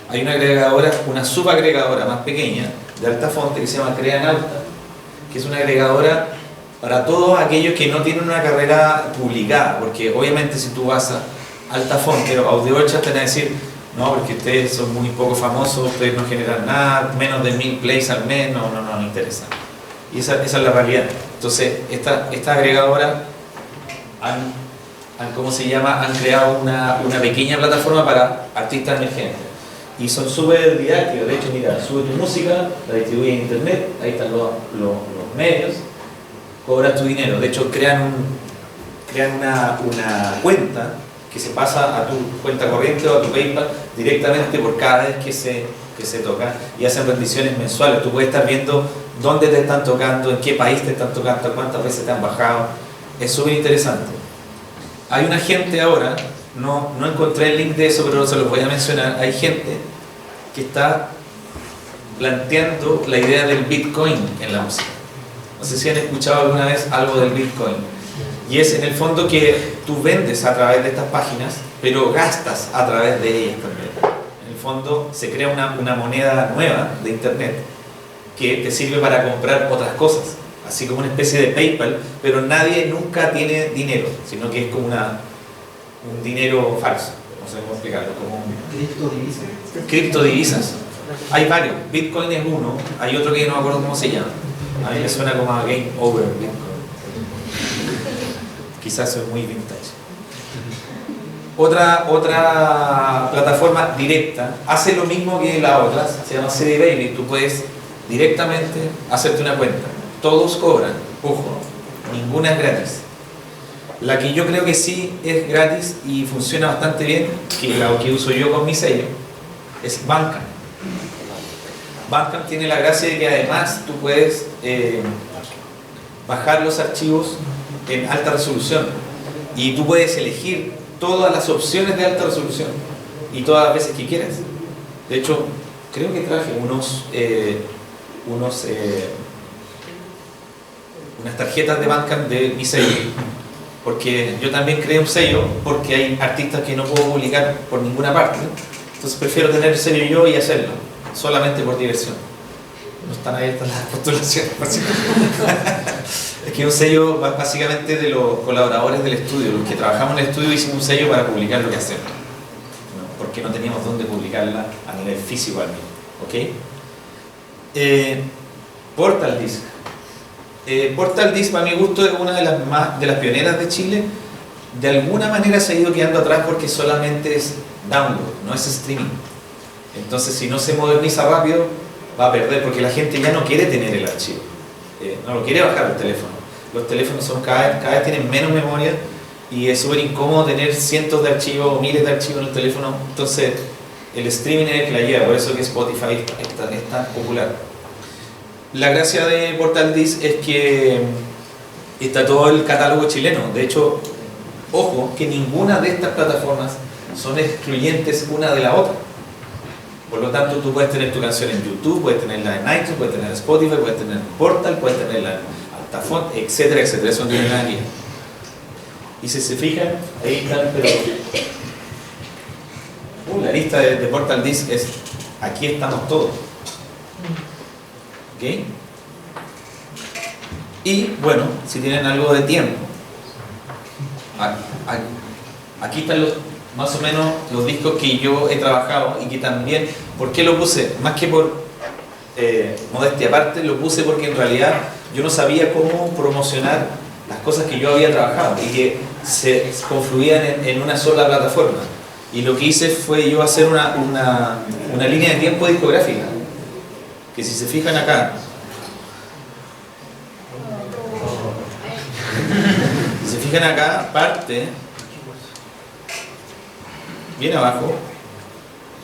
Speaker 2: Hay una agregadora, una subagregadora más pequeña de Altafonte que se llama Creanauta, que es una agregadora para todos aquellos que no tienen una carrera publicada, porque obviamente si tú vas a Altafonte o Audio Ochart te van a decir, no, porque ustedes son muy poco famosos, ustedes no generan nada, menos de 1000 plays al mes, no interesa. Y esa es la realidad. Entonces, esta agregadora han creado una pequeña plataforma para artistas emergentes. Y son súper didácticos. De hecho, mira, sube tu música, la distribuye en internet, ahí están los medios, cobras tu dinero. De hecho, crean una cuenta que se pasa a tu cuenta corriente o a tu PayPal directamente por cada vez que se toca, y hacen rendiciones mensuales. Tú puedes estar viendo dónde te están tocando, en qué país te están tocando, cuántas veces te han bajado. Es súper interesante. Hay una gente ahora, no encontré el link de eso, pero se los voy a mencionar. Hay gente que está planteando la idea del Bitcoin en la música. No sé si han escuchado alguna vez algo del Bitcoin. Y es en el fondo que tú vendes a través de estas páginas, pero gastas a través de ellas también. En el fondo se crea una moneda nueva de internet que te sirve para comprar otras cosas, así como una especie de PayPal, pero nadie nunca tiene dinero, sino que es como un dinero falso. No sé cómo explicarlo. Como criptodivisas. Hay varios. Bitcoin es uno, hay otro que no me acuerdo cómo se llama. A mí me suena como a Game Over Bitcoin. Quizás soy muy vintage. Otra plataforma directa hace lo mismo que la otra, se llama CD Baby. Tú puedes directamente hacerte una cuenta. Todos cobran, ojo, ninguna es gratis. La que yo creo que sí es gratis y funciona bastante bien, que la que uso yo con mi sello, es Bandcamp. Bandcamp tiene la gracia de que además tú puedes bajar los archivos en alta resolución y tú puedes elegir todas las opciones de alta resolución y todas las veces que quieras. De hecho, creo que traje unas tarjetas de Bandcamp de mi sello, porque yo también creé un sello porque hay artistas que no puedo publicar por ninguna parte, entonces prefiero tener el sello yo y hacerlo solamente por diversión. No están abiertas las postulaciones, por cierto. Es que un sello básicamente de los colaboradores del estudio, los que trabajamos en el estudio hicimos un sello para publicar lo que hacemos, ¿no? Porque no teníamos dónde publicarla a nivel físico al menos, ¿ok? Portal Disc. Portal Disc, para mi gusto, es una de las pioneras de Chile. De alguna manera se ha ido quedando atrás porque solamente es download, no es streaming. Entonces, si no se moderniza rápido, va a perder, porque la gente ya no quiere tener el archivo, no lo quiere bajar al teléfono. Los teléfonos son cada vez tienen menos memoria y es súper incómodo tener cientos de archivos o miles de archivos en el teléfono. Entonces, el streaming es el que la lleva, por eso que Spotify es tan popular. La gracia de Portal Disc es que está todo el catálogo chileno. De hecho, ojo, que ninguna de estas plataformas son excluyentes una de la otra. Por lo tanto, tú puedes tener tu canción en YouTube, puedes tenerla en iTunes, puedes tenerla en Spotify, puedes tenerla en Portal, puedes tenerla en Altafont, etcétera, etcétera. Eso no tiene nada que ver. Y si se fijan, ahí están, pero la lista de Portal Disc es aquí estamos todos. ¿Ok? Y bueno, si tienen algo de tiempo, aquí están más o menos los discos que yo he trabajado y que también, ¿por qué lo puse? Más que por modestia aparte, lo puse porque en realidad yo no sabía cómo promocionar las cosas que yo había trabajado y que se confluían en una sola plataforma. Y lo que hice fue yo hacer una línea de tiempo discográfica, que si se fijan acá, parte bien abajo,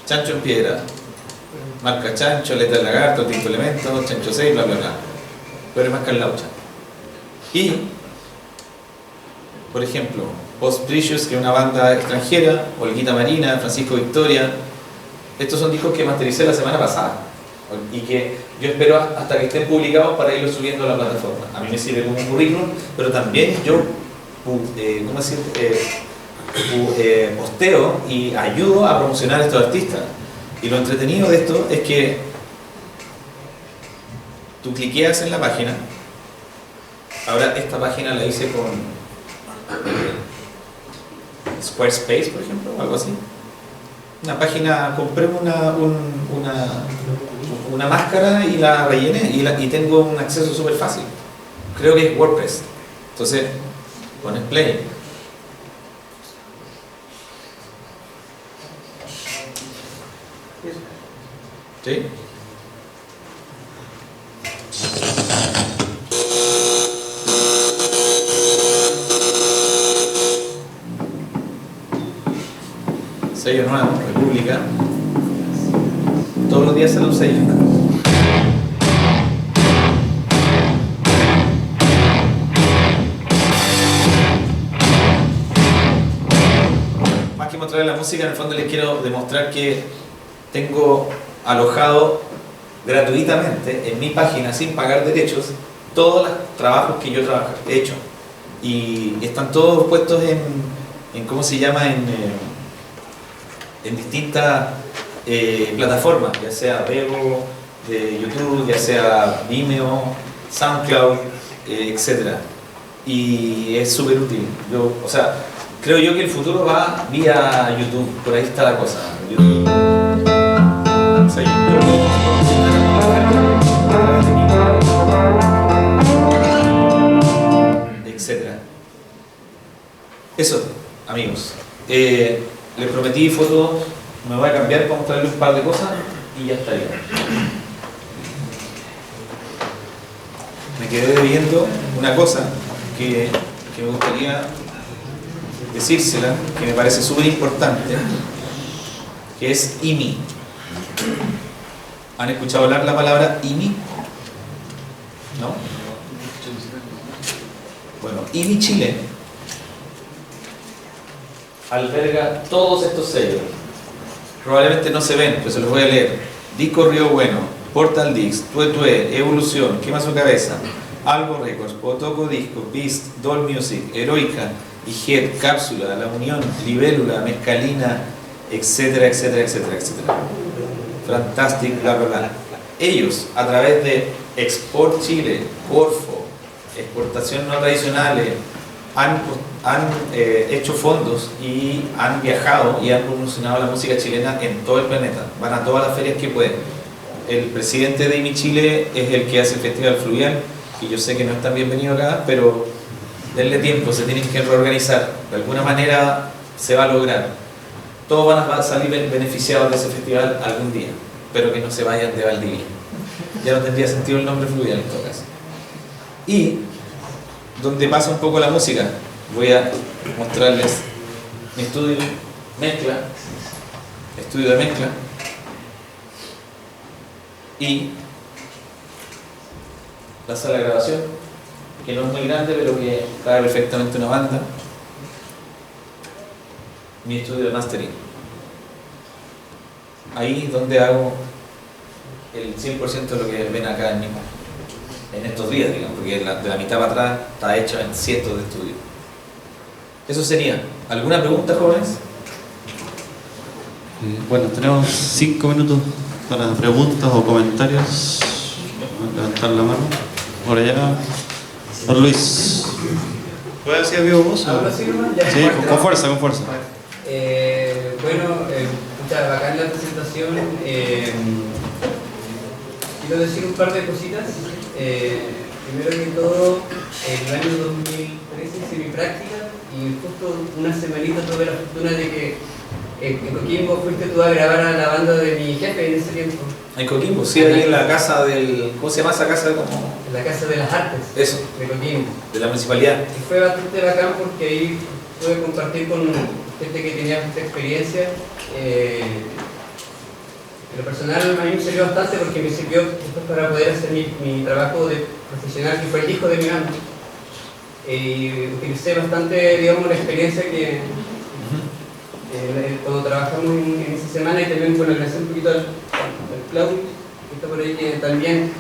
Speaker 2: Chancho en Piedra, marca Chancho, Letra del Lagarto, Tinto Elemento, Chancho 6, bla bla bla. Pero es marca Laucha. Y, por ejemplo, Post Precious, que es una banda extranjera, Olguita Marina, Francisco Victoria. Estos son discos que mastericé la semana pasada y que yo espero hasta que estén publicados para irlos subiendo a la plataforma. A mí me sirve como un currículum, pero también yo posteo y ayudo a promocionar a estos artistas. Y lo entretenido de esto es que tú cliqueas en la página. Ahora esta página la hice con Squarespace, por ejemplo, o algo así. Una página, compré una máscara y la rellené y tengo un acceso súper fácil. Creo que es WordPress. Entonces pones play. ¿Sí? Sello nuevo, República. Todos los días sale un sello. Más que mostrarles la música, en el fondo les quiero demostrar que tengo alojado gratuitamente en mi página, sin pagar derechos, todos los trabajos que yo he hecho. Y están todos puestos en ¿cómo se llama? En distintas plataformas, ya sea Vevo, de YouTube, ya sea Vimeo, SoundCloud, etc. Y es súper útil. Creo yo que el futuro va vía YouTube, por ahí está la cosa. YouTube. O sea, etcétera. Eso, amigos. Les prometí fotos, me voy a cambiar para mostrarles un par de cosas y ya estaría. Me quedé viendo una cosa que me gustaría decírsela, que me parece súper importante, que es IMI. ¿Han escuchado hablar la palabra IMI? ¿No? Bueno, IMI Chile alberga todos estos sellos. Probablemente no se ven, pero se los voy a leer. Disco Río Bueno, Portal Dix, Tue Tue, Evolución, Quema Su Cabeza, Algo Records, Potoco Disco, Beast, Doll Music, Heroica, Ijet, Cápsula, La Unión, Libélula, Mescalina, etcétera, etcétera, etcétera, etcétera. Fantastic, bla, bla, bla. Ellos, a través de Export Chile, Corfo, Exportación No Tradicionales, han hecho fondos y han viajado y han promocionado la música chilena en todo el planeta. Van a todas las ferias que pueden. El presidente de IMI Chile es el que hace el Festival Fluvial, y yo sé que no es tan bienvenido acá, pero denle tiempo, se tienen que reorganizar. De alguna manera se va a lograr. Todos van a salir beneficiados de ese festival algún día, pero que no se vayan de Valdivia. Ya no tendría sentido el nombre Fluvial en todo caso. Y donde pasa un poco la música, voy a mostrarles mi estudio de mezcla y la sala de grabación, que no es muy grande pero que cabe perfectamente una banda, mi estudio de mastering, ahí donde hago el 100% de lo que ven acá en estos días, digamos, porque de la mitad para atrás está hecho en cientos de estudios. Eso sería. ¿Alguna pregunta, jóvenes?
Speaker 1: Bueno, tenemos 5 minutos para preguntas o comentarios. Voy a levantar la mano. Por allá, don Luis. ¿Puede decir vivo vos?
Speaker 4: ¿Ahora sí, nomás? Ya.
Speaker 1: Sí, con fuerza, con fuerza.
Speaker 4: Muchas bacán la presentación. Quiero decir un par de cositas. Primero que todo, en el año 2013 hice mi práctica y justo una semanita tuve la fortuna de que en Coquimbo fuiste tú a grabar a la banda de mi jefe en ese tiempo.
Speaker 2: En Coquimbo, sí, ahí en la casa del... ¿Cómo se llama esa casa? Como...
Speaker 4: En la Casa de las Artes.
Speaker 2: Eso.
Speaker 4: De Coquimbo.
Speaker 2: De la municipalidad.
Speaker 4: Y fue bastante bacán porque ahí pude compartir con gente que tenía mucha experiencia. En lo personal a mí me sirvió bastante porque me sirvió después para poder hacer mi trabajo de profesional, que fue el disco de mi banda. Utilicé bastante, digamos, la experiencia que cuando trabajamos en esa semana, y también, bueno, agradecer un poquito al Claudio, que está por ahí, que también,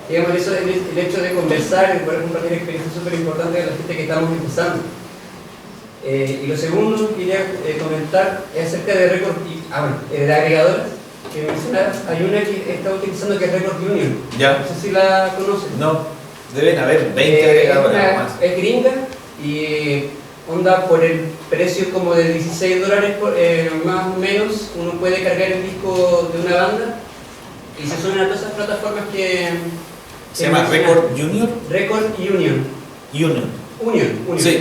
Speaker 4: digamos, eso, el hecho de conversar y poder compartir experiencias súper importantes de la gente que estamos empezando. Y lo segundo que quería comentar es acerca de Record, de agregadoras que mencionabas. Hay una que está utilizando que es Record Union.
Speaker 2: Ya.
Speaker 4: No sé si la conocen.
Speaker 2: No, deben haber 20 agregadoras más.
Speaker 4: Es gringa y onda por el precio como de $16 más o menos, uno puede cargar el disco de una banda y se suena a todas esas plataformas que
Speaker 2: ¿Se llama Record Junior?
Speaker 4: Record Union.
Speaker 2: Union. Sí.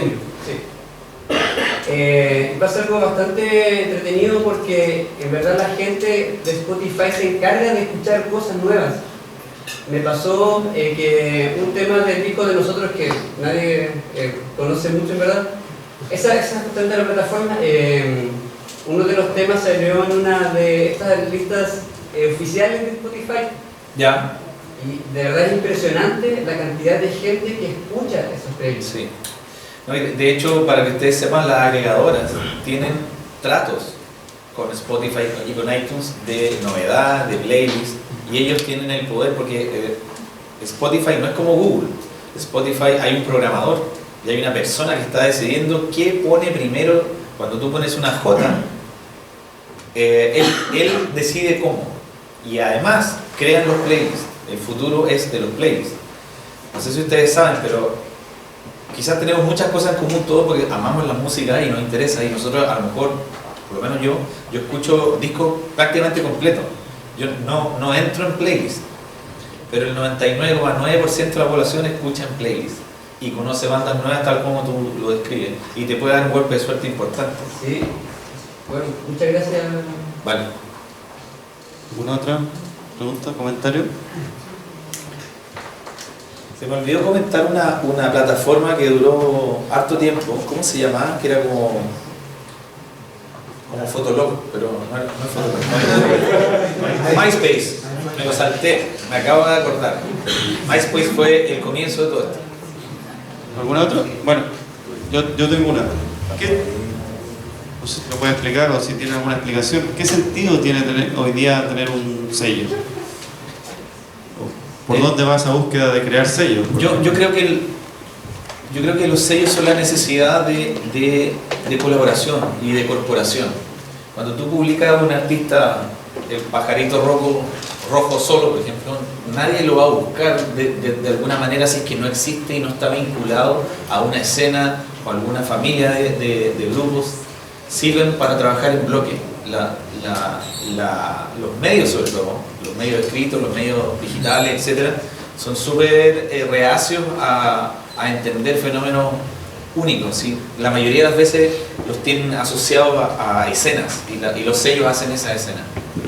Speaker 4: Va a ser algo bastante entretenido porque en verdad la gente de Spotify se encarga de escuchar cosas nuevas. Me pasó que un tema del disco de nosotros que nadie conoce mucho en verdad, esa justamente la plataforma, uno de los temas salió en una de estas listas oficiales de Spotify.
Speaker 2: Ya.
Speaker 4: Y de verdad es impresionante la cantidad de gente que escucha esos playlists.
Speaker 2: Sí. No, de hecho, para que ustedes sepan, las agregadoras tienen tratos con Spotify y con iTunes de novedad, de playlist, y ellos tienen el poder porque Spotify no es como Google. Spotify hay un programador y hay una persona que está decidiendo qué pone primero. Cuando tú pones una J, él decide cómo, y además crean los playlists. El futuro es de los playlists. No sé si ustedes saben, pero quizás tenemos muchas cosas en común todos porque amamos la música y nos interesa, y nosotros a lo mejor, por lo menos yo escucho discos prácticamente completos. Yo no entro en playlist, pero el 99,9% de la población escucha en playlist y conoce bandas nuevas tal como tú lo describes, y te puede dar un golpe de suerte importante.
Speaker 4: Sí, bueno, muchas gracias.
Speaker 2: Vale.
Speaker 1: ¿Alguna otra pregunta, comentario?
Speaker 2: Se me olvidó comentar una plataforma que duró harto tiempo. ¿Cómo se llamaba? Que era como Fotolog, pero no es Fotolog. MySpace. Me lo salté, me acabo de acordar. MySpace fue el comienzo de todo esto.
Speaker 1: ¿Alguna otra? Bueno, yo tengo una. ¿Qué? No sé si lo puede explicar o si tiene alguna explicación. ¿Qué sentido tiene hoy día tener un sello? ¿Por dónde va esa búsqueda de crear sellos?
Speaker 2: Yo creo que los sellos son la necesidad de colaboración y de corporación. Cuando tú publicas a un artista, el pajarito rojo solo, por ejemplo, nadie lo va a buscar de alguna manera si es que no existe y no está vinculado a una escena o a alguna familia de grupos. Sirven para trabajar en bloque. Los medios, sobre todo, los medios escritos, los medios digitales, etcétera, son súper reacios a entender fenómenos únicos, ¿sí? La mayoría de las veces los tienen asociados a escenas y los sellos hacen esa escena.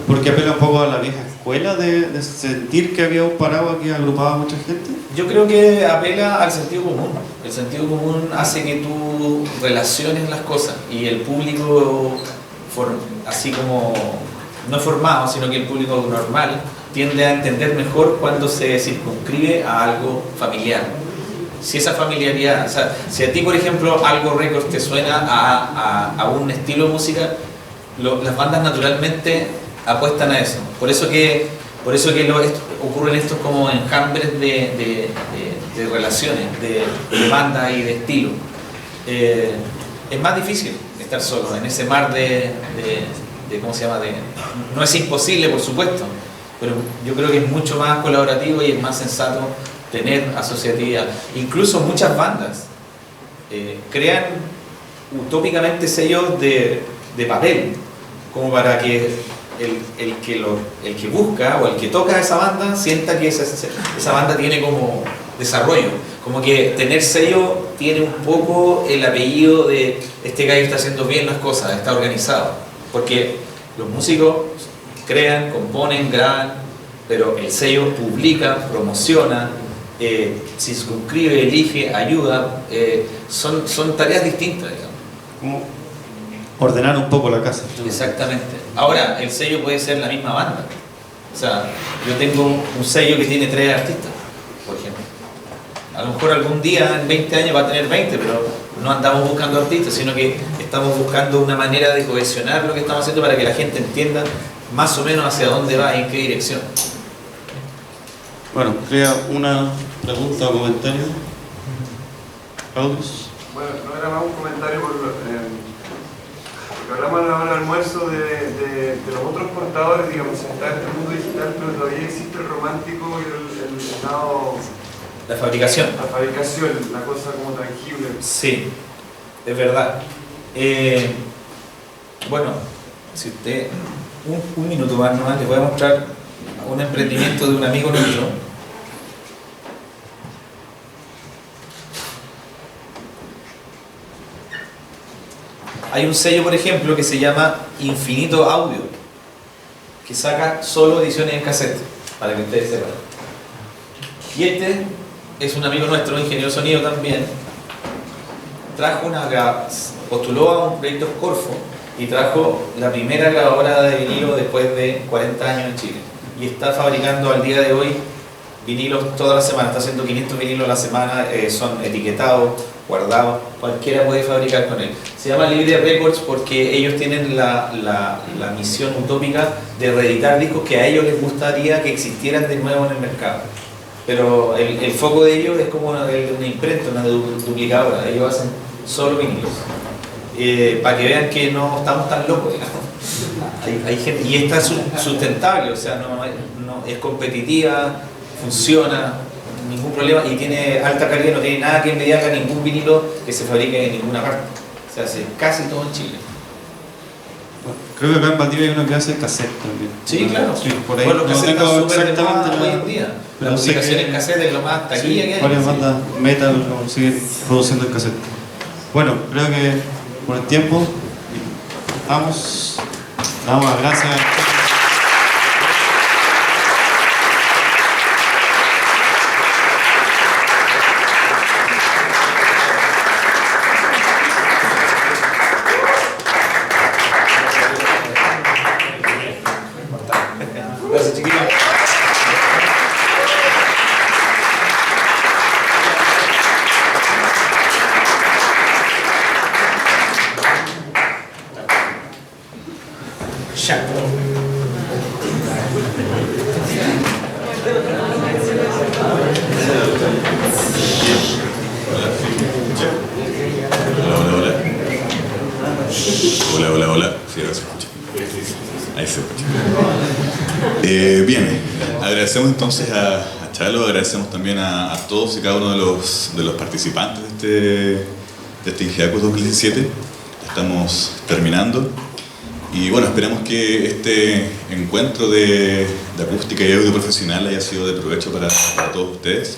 Speaker 1: Porque apela un poco a la vieja escuela de sentir que había un paraguas que agrupaba a mucha gente.
Speaker 2: Yo creo que apela al sentido común. El sentido común hace que tú relaciones las cosas y el público, así como no formado, sino que el público normal, tiende a entender mejor cuando se circunscribe a algo familiar. Si esa familiaridad, o sea, si a ti, por ejemplo, algo récord te suena a un estilo de música, las bandas naturalmente apuestan a eso. Por eso que ocurren estos como enjambres de relaciones, de bandas y de estilo. Es más difícil estar solo en ese mar de ¿cómo se llama? No es imposible, por supuesto, pero yo creo que es mucho más colaborativo y es más sensato tener asociatividad. Incluso muchas bandas crean utópicamente sellos de papel, como para que el que busca o el que toca a esa banda sienta que esa banda tiene como desarrollo, como que tener sello tiene un poco el apellido de este gallo está haciendo bien las cosas, está organizado, porque los músicos crean, componen, graban, pero el sello publica, promociona, circunscribe, elige, ayuda, son tareas distintas, digamos.
Speaker 1: Como ordenar un poco la casa.
Speaker 2: Exactamente. Ahora, el sello puede ser la misma banda. O sea, yo tengo un sello que tiene 3 artistas, por ejemplo. A lo mejor algún día, en 20 años, va a tener 20, pero no andamos buscando artistas, sino que estamos buscando una manera de cohesionar lo que estamos haciendo para que la gente entienda más o menos hacia dónde va y en qué dirección.
Speaker 1: Bueno, crea una pregunta o comentario. Claudius.
Speaker 3: Bueno, no era más un comentario porque hablamos a la hora del almuerzo de los otros portadores, digamos, está este mundo digital, pero todavía existe el romántico y el lado...
Speaker 2: La fabricación.
Speaker 3: La fabricación, la cosa como tangible.
Speaker 2: Sí, es verdad. Bueno, si usted... Un minuto más nomás, les voy a mostrar un emprendimiento de un amigo nuestro. Hay un sello, por ejemplo, que se llama Infinito Audio, que saca solo ediciones en cassette, para que ustedes sepan. Y este es un amigo nuestro, ingeniero de sonido también. Postuló a un proyecto Corfo y trajo la primera grabadora de vinilo después de 40 años en Chile. Y está fabricando al día de hoy vinilos toda la semana, está haciendo 500 vinilos a la semana, son etiquetados, guardados, cualquiera puede fabricar con él. Se llama Libre Records porque ellos tienen la misión utópica de reeditar discos que a ellos les gustaría que existieran de nuevo en el mercado. Pero el foco de ellos es como una imprenta, una duplicadora, ellos hacen solo vinilos. Para que vean que no estamos tan locos, digamos. Hay gente, y esta es sustentable, o sea, no es competitiva, funciona, ningún problema, y tiene alta calidad, no tiene nada que envidiarle a ningún vinilo que se fabrique en ninguna parte. Se hace casi todo en Chile.
Speaker 1: Bueno, creo que acá en Valdivia hay uno que hace cassette también.
Speaker 2: Sí, claro.
Speaker 1: Sí, por ahí.
Speaker 2: Bueno, los
Speaker 1: no
Speaker 2: cassettes
Speaker 1: tengo
Speaker 2: están súper de moda
Speaker 1: exactamente
Speaker 2: hoy en día. La
Speaker 1: pero sé
Speaker 2: publicación
Speaker 1: que-
Speaker 2: en cassette es lo más taquilla
Speaker 1: Sí,
Speaker 2: que hay.
Speaker 1: varias
Speaker 2: Sí.
Speaker 1: bandas metal lo siguen produciendo en cassette. Bueno, creo que por el tiempo damos las gracias.
Speaker 5: Sí, ahora se escucha. Ahí se escucha. Bien, agradecemos entonces a Chalo, agradecemos también a todos y cada uno de los participantes de este INGEACUS 2017. Estamos terminando y bueno, esperamos que este encuentro de acústica y audio profesional haya sido de provecho para todos ustedes,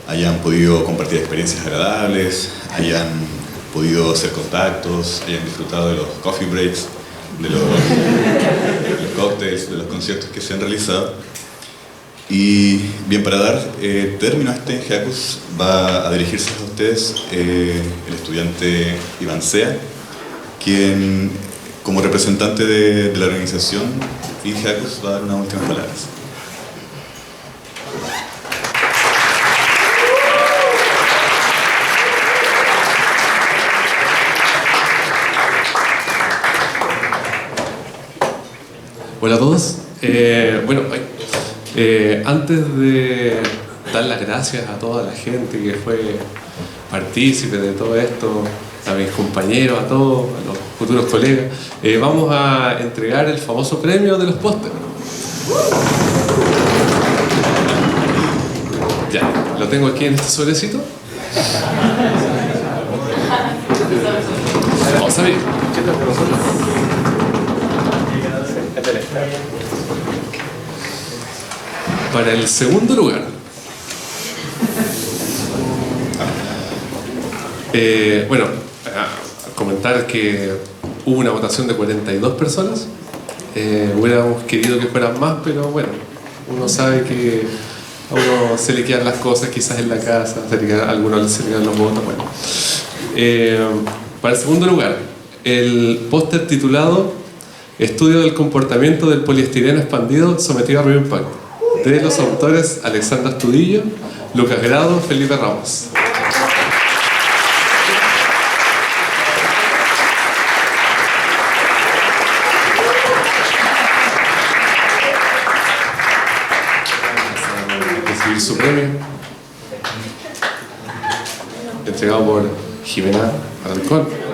Speaker 5: hayan podido compartir experiencias agradables, hayan podido hacer contactos, hayan disfrutado de los coffee breaks, de los cócteles, de los conciertos que se han realizado. Y bien, para dar término a este INGEACUS va a dirigirse a ustedes el estudiante Iván Sea, quien como representante de la organización INGEACUS va a dar unas últimas palabras.
Speaker 6: Hola a todos. Antes de dar las gracias a toda la gente que fue partícipe de todo esto, a mis compañeros, a todos, a los futuros colegas, vamos a entregar el famoso premio de los pósteres. Ya, lo tengo aquí en este sobrecito. Vamos a ver. Para el segundo lugar, comentar que hubo una votación de 42 personas. Hubiéramos querido que fueran más, pero bueno, uno sabe que a uno se le quedan las cosas quizás en la casa, a algunos se le quedan los votos. Bueno. Para el segundo lugar, el póster titulado Estudio del comportamiento del poliestireno expandido sometido a ruido impacto, de los autores Alexandra Astudillo, Lucas Grado, Felipe Ramos. Recibir su premio, entregado por Jimena Arancón.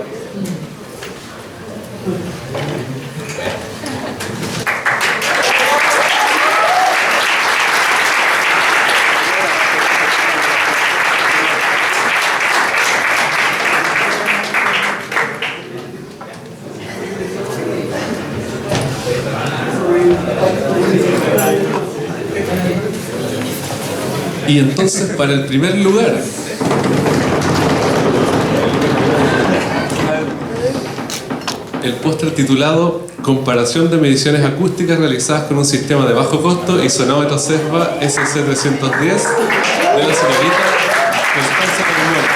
Speaker 6: Y entonces, para el primer lugar, el póster titulado Comparación de mediciones acústicas realizadas con un sistema de bajo costo y sonómetro CESBA SC310 de la señorita Constanza Carmona.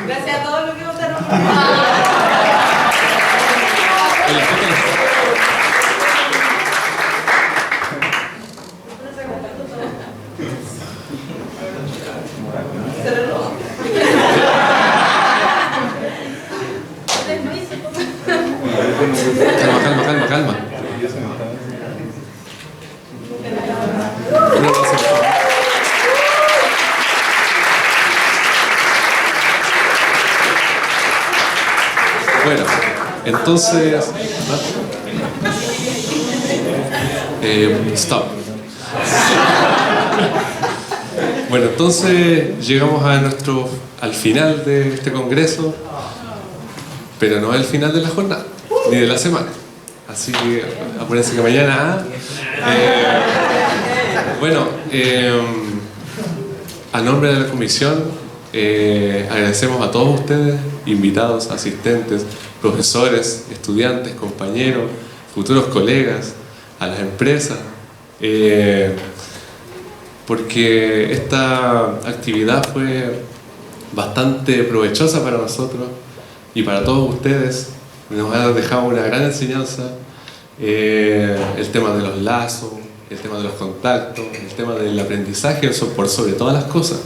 Speaker 7: Gracias a todos los que votaron.
Speaker 6: Calma. Bueno, entonces... stop. Bueno, entonces llegamos al final de este congreso, pero no el final de la jornada, ni de la semana. Así que acuérdense que mañana... a nombre de la comisión, agradecemos a todos ustedes, invitados, asistentes, profesores, estudiantes, compañeros, futuros colegas, a las empresas, porque esta actividad fue bastante provechosa para nosotros y para todos ustedes. Nos ha dejado una gran enseñanza, el tema de los lazos, el tema de los contactos, el tema del aprendizaje, eso por sobre todas las cosas.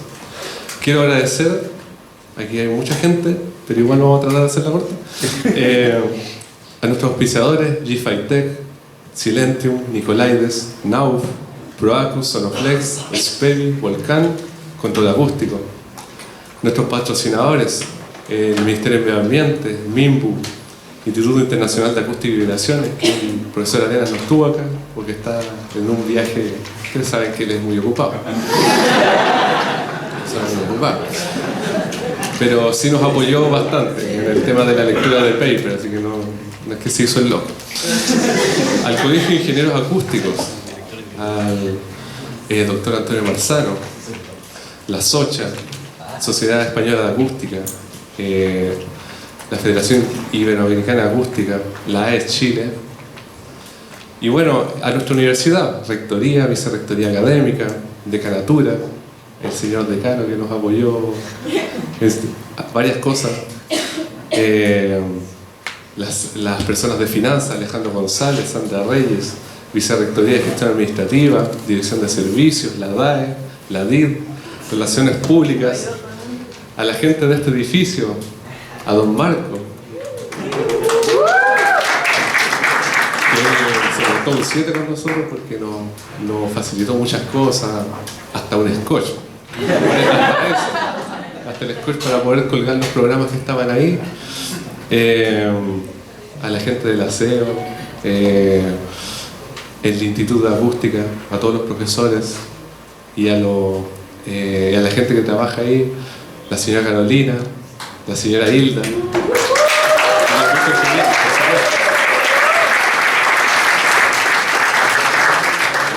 Speaker 6: Quiero agradecer, aquí hay mucha gente, pero igual vamos a tratar de hacer la corta, A nuestros auspiciadores, G5Tech, Silentium, Nicolaides, Nauf, Proacus, Sonoflex, Spevi, Volcán, Control Acústico. Nuestros patrocinadores, el Ministerio de Medio Ambiente, MIMBU, Instituto Internacional de Acústica y Vibraciones, que el profesor Arenas no estuvo acá porque está en un viaje, ustedes saben que él es muy ocupado. Pero sí nos apoyó bastante en el tema de la lectura de paper, así que no es que se hizo el loco. Al Colegio de Ingenieros Acústicos, al doctor Antonio Marzano, la SOCHA, Sociedad Española de Acústica, la Federación Iberoamericana de Acústica, la AES Chile, y bueno, a nuestra universidad, rectoría, vicerrectoría académica, decanatura, el señor decano que nos apoyó varias cosas, las personas de finanzas, Alejandro González, Sandra Reyes, vicerrectoría de gestión administrativa, dirección de servicios, la DAE, la DID, relaciones públicas, a la gente de este edificio, a don Marco, que se portó un 7 con nosotros porque nos facilitó muchas cosas, hasta un scotch. Hasta el scotch para poder colgar los programas que estaban ahí. A la gente del aseo, el Instituto de Acústica, a todos los profesores y a la gente que trabaja ahí, la señora Carolina, la señora Hilda.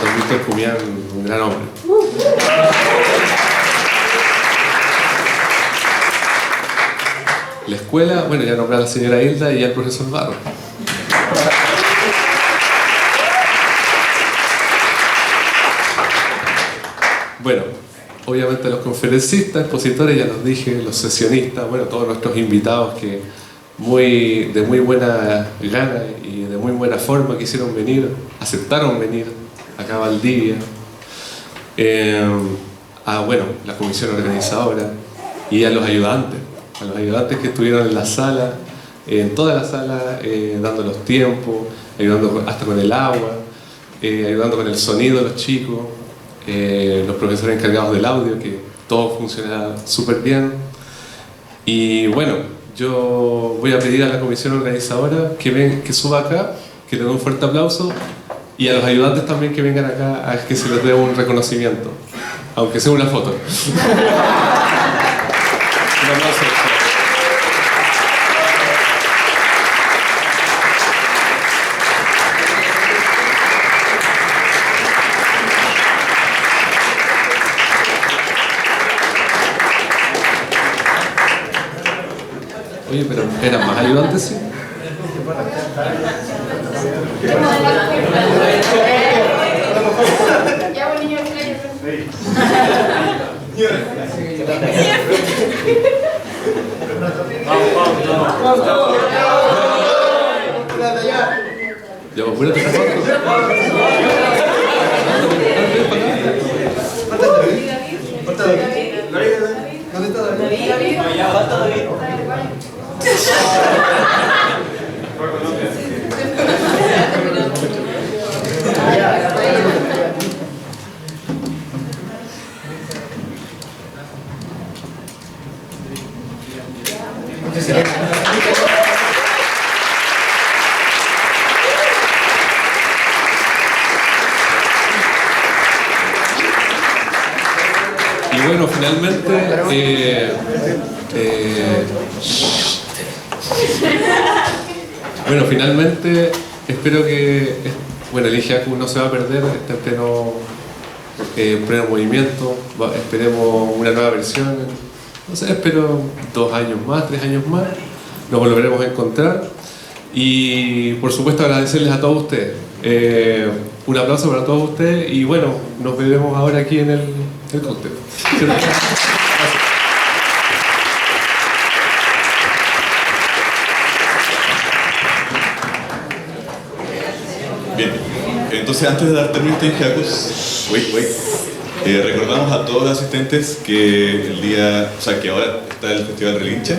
Speaker 6: Don Víctor Cumián, un gran hombre. La escuela, bueno, ya nombré a la señora Hilda y al profesor Barro. Bueno, obviamente los conferencistas, expositores, ya los dije, los sesionistas, bueno, todos nuestros invitados que de muy buena gana y de muy buena forma quisieron venir, aceptaron venir acá a Valdivia. Bueno, la comisión organizadora y a los ayudantes que estuvieron en la sala, en toda la sala, dando los tiempos, ayudando hasta con el agua, ayudando con el sonido de los chicos, los profesores encargados del audio, que todo funciona súper bien. Y bueno, yo voy a pedir a la comisión organizadora que suba acá, que le dé un fuerte aplauso, y a los ayudantes también que vengan acá a que se les dé un reconocimiento, aunque sea una foto. Un aplauso. Oye, pero ¿eran más ayudantes, sí? Ya, pues, apúrate, y bueno, finalmente espero que el IGACU no se va a perder, está en pleno movimiento, esperemos una nueva versión, no sé, espero 2 años más, 3 años más, nos volveremos a encontrar y por supuesto agradecerles a todos ustedes, un aplauso para todos ustedes y bueno, nos veremos ahora aquí en el cóctel. Gracias.
Speaker 5: Bien, entonces antes de dar término a este IGACUS, recordamos a todos los asistentes que que ahora está el Festival Relincha,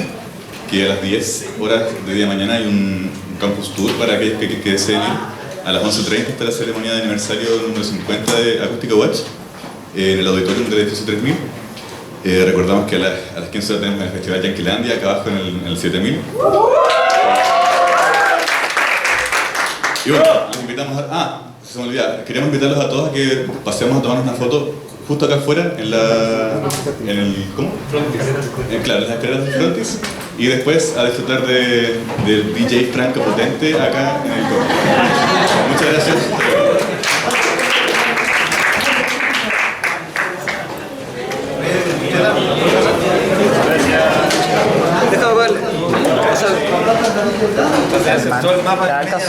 Speaker 5: que a las 10 horas de día de mañana hay un campus tour para aquellos que deseen ir. A las 11:30 está la ceremonia de aniversario número 50 de Acústica Watch en el auditorium del edificio 3000. Recordamos que a las 15 horas tenemos el Festival Yanquilandia acá abajo en el 7000. Y bueno, les invitamos a... se me olvidaba, queríamos invitarlos a todos a que pasemos a tomarnos una foto justo acá afuera, en el... ¿cómo? Frontis. Claro, en las escaleras del Frontis. Y después a disfrutar del DJ Franco Potente acá en el corte. Muchas gracias.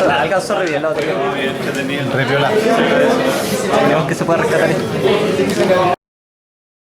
Speaker 8: Alcanzó re bien la otra. Re viola. Tenemos que se puede rescatar esto.